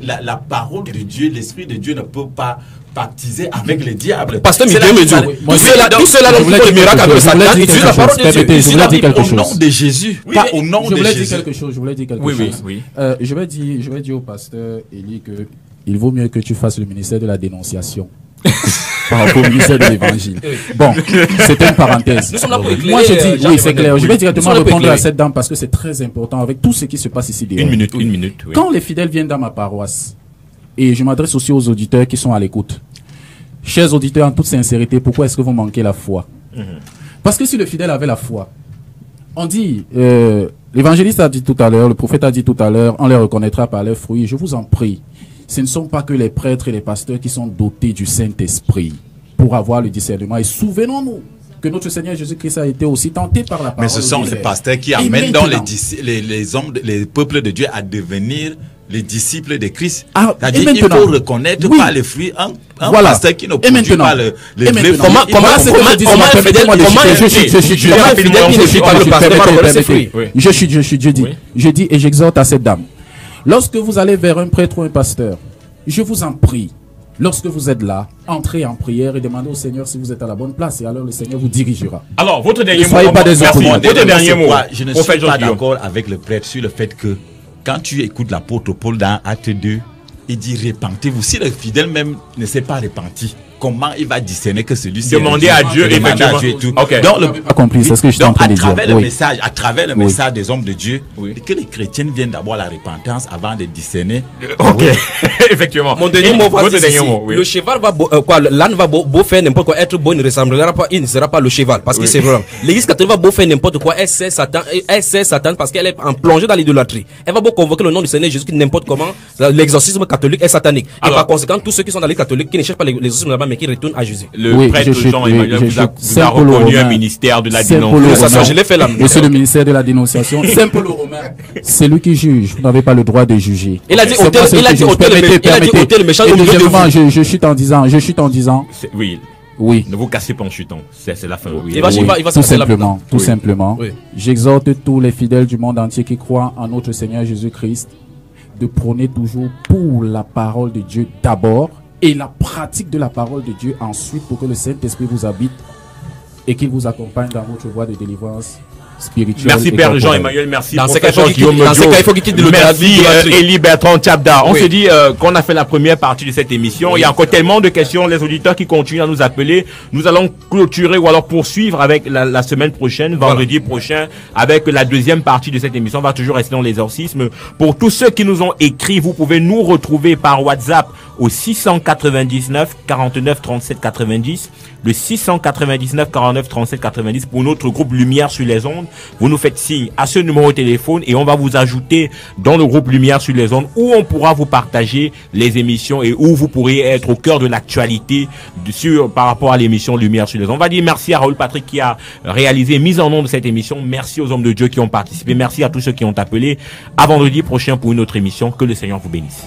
la parole de Dieu, l'esprit deEu ne peut pas baptiser avec les diables. Pasteur Miguel me dit, tout cela dans le miracle avec Satan, il utilise la parole de Dieu. Je voulais dire quelque chose. Au nom de Jésus. Pas au nom de Jésus. Je voulais dire quelque chose. Je vais dire au pasteur Élie que il vaut mieux que tu fasses le ministère de la dénonciation par rapport au ministère de l'évangile. Bon, c'était une parenthèse. Moi je dis, oui c'est clair, je vais directement répondre à cette dame parce que c'est très important avec tout ce qui se passe ici dehors. Une minute. Quand les fidèles viennent dans ma paroisse, et je m'adresse aussi aux auditeurs qui sont à l'écoute. Chers auditeurs, en toute sincérité, pourquoi est-ce que vous manquez la foi? Parce que si le fidèle avait la foi, on dit, l'évangéliste a dit tout à l'heure, le prophète a dit tout à l'heure, on les reconnaîtra par leurs fruits. Je vous en prie, ce ne sont pas que les prêtres et les pasteurs qui sont dotés du Saint-Esprit pour avoir le discernement. Et souvenons-nous que notre Seigneur Jésus-Christ a été aussi tenté par la parole. Mais ce sont les pasteurs qui amènent dans les hommes, les peuples de Dieu à devenir les disciples de Christ. C'est-à-dire qu'il faut reconnaître par les fruits un pasteur qui ne produit pas les vrais fruits. Comment je dis et j'exhorte à cette dame. Lorsque vous allez vers un prêtre ou un pasteur, je vous en prie, lorsque vous êtes là, entrez en prière et demandez au Seigneur si vous êtes à la bonne place et alors le Seigneur vous dirigera. Alors, votre dernier mot. Soyez pas désolé. Votre dernier mot. Je ne suis pas d'accord avec le prêtre sur le fait que quand tu écoutes l'apôtre Paul dans Acte 2, il dit repentez-vous. Si le fidèle même ne s'est pas repenti, comment il va discerner que celui-ci demander à Dieu et tout. Okay. Donc, accompli, c'est ce que je suis en train de dire. À travers le message des hommes de Dieu, que les chrétiens viennent d'abord la repentance avant de discerner. Ok, effectivement. Mon dernier mot, le cheval va l'âne va beau faire n'importe quoi, être beau, il ne sera pas le cheval, parce que c'est vrai. L'église catholique va beau faire n'importe quoi, elle sait Satan parce qu'elle est en plongée dans l'idolâtrie. Elle va beau convoquer le nom du Seigneur Jésus n'importe comment. L'exorcisme catholique est satanique. Et par conséquent, tous ceux qui sont dans l'église catholique, qui ne cherchent pas l'exorcisme là-bas, mais qui retournent à Jésus. Le prêtre Jean-Emmanuel vous a reconnu un ministère de la dénonciation. Je l'ai fait là. Monsieur le ministère de la dénonciation, Saint Paul Romain, c'est lui qui juge. Vous n'avez pas le droit de juger. Il a dit ôter le méchant au milieu de vous. Je chute en disant. Oui. Ne vous cassez pas en chutant. C'est la fin. Il va tout simplement. J'exhorte tous les fidèles du monde entier qui croient en notre Seigneur Jésus-Christ de prôner toujours pour la parole de Dieu d'abord et la pratique de la parole de Dieu ensuite pour que le Saint-Esprit vous habite et qu'il vous accompagne dans votre voie de délivrance spirituelle. Merci Père Jean-Emmanuel, merci. Dans ce cas, il faut qu'il quitte le Merci Élie Bertrand Tchabda. On se dit qu'on a fait la première partie de cette émission. Il y a encore tellement de questions. Les auditeurs qui continuent à nous appeler. Nous allons clôturer ou alors poursuivre avec la semaine prochaine, vendredi prochain, avec la deuxième partie de cette émission. On va toujours rester dans l'exorcisme. Pour tous ceux qui nous ont écrit, vous pouvez nous retrouver par WhatsApp au 699 49 37 90. Le 699 49 37 90 pour notre groupe Lumière sur les ondes. Vous nous faites signe à ce numéro de téléphone et on va vous ajouter dans le groupe Lumière sur les ondes où on pourra vous partager les émissions et où vous pourrez être au cœur de l'actualité par rapport à l'émission Lumière sur les ondes. On va dire merci à Raoul Patrick qui a réalisé mise en onde de cette émission. Merci aux hommes de Dieu qui ont participé. Merci à tous ceux qui ont appelé. À vendredi prochain pour une autre émission. Que le Seigneur vous bénisse.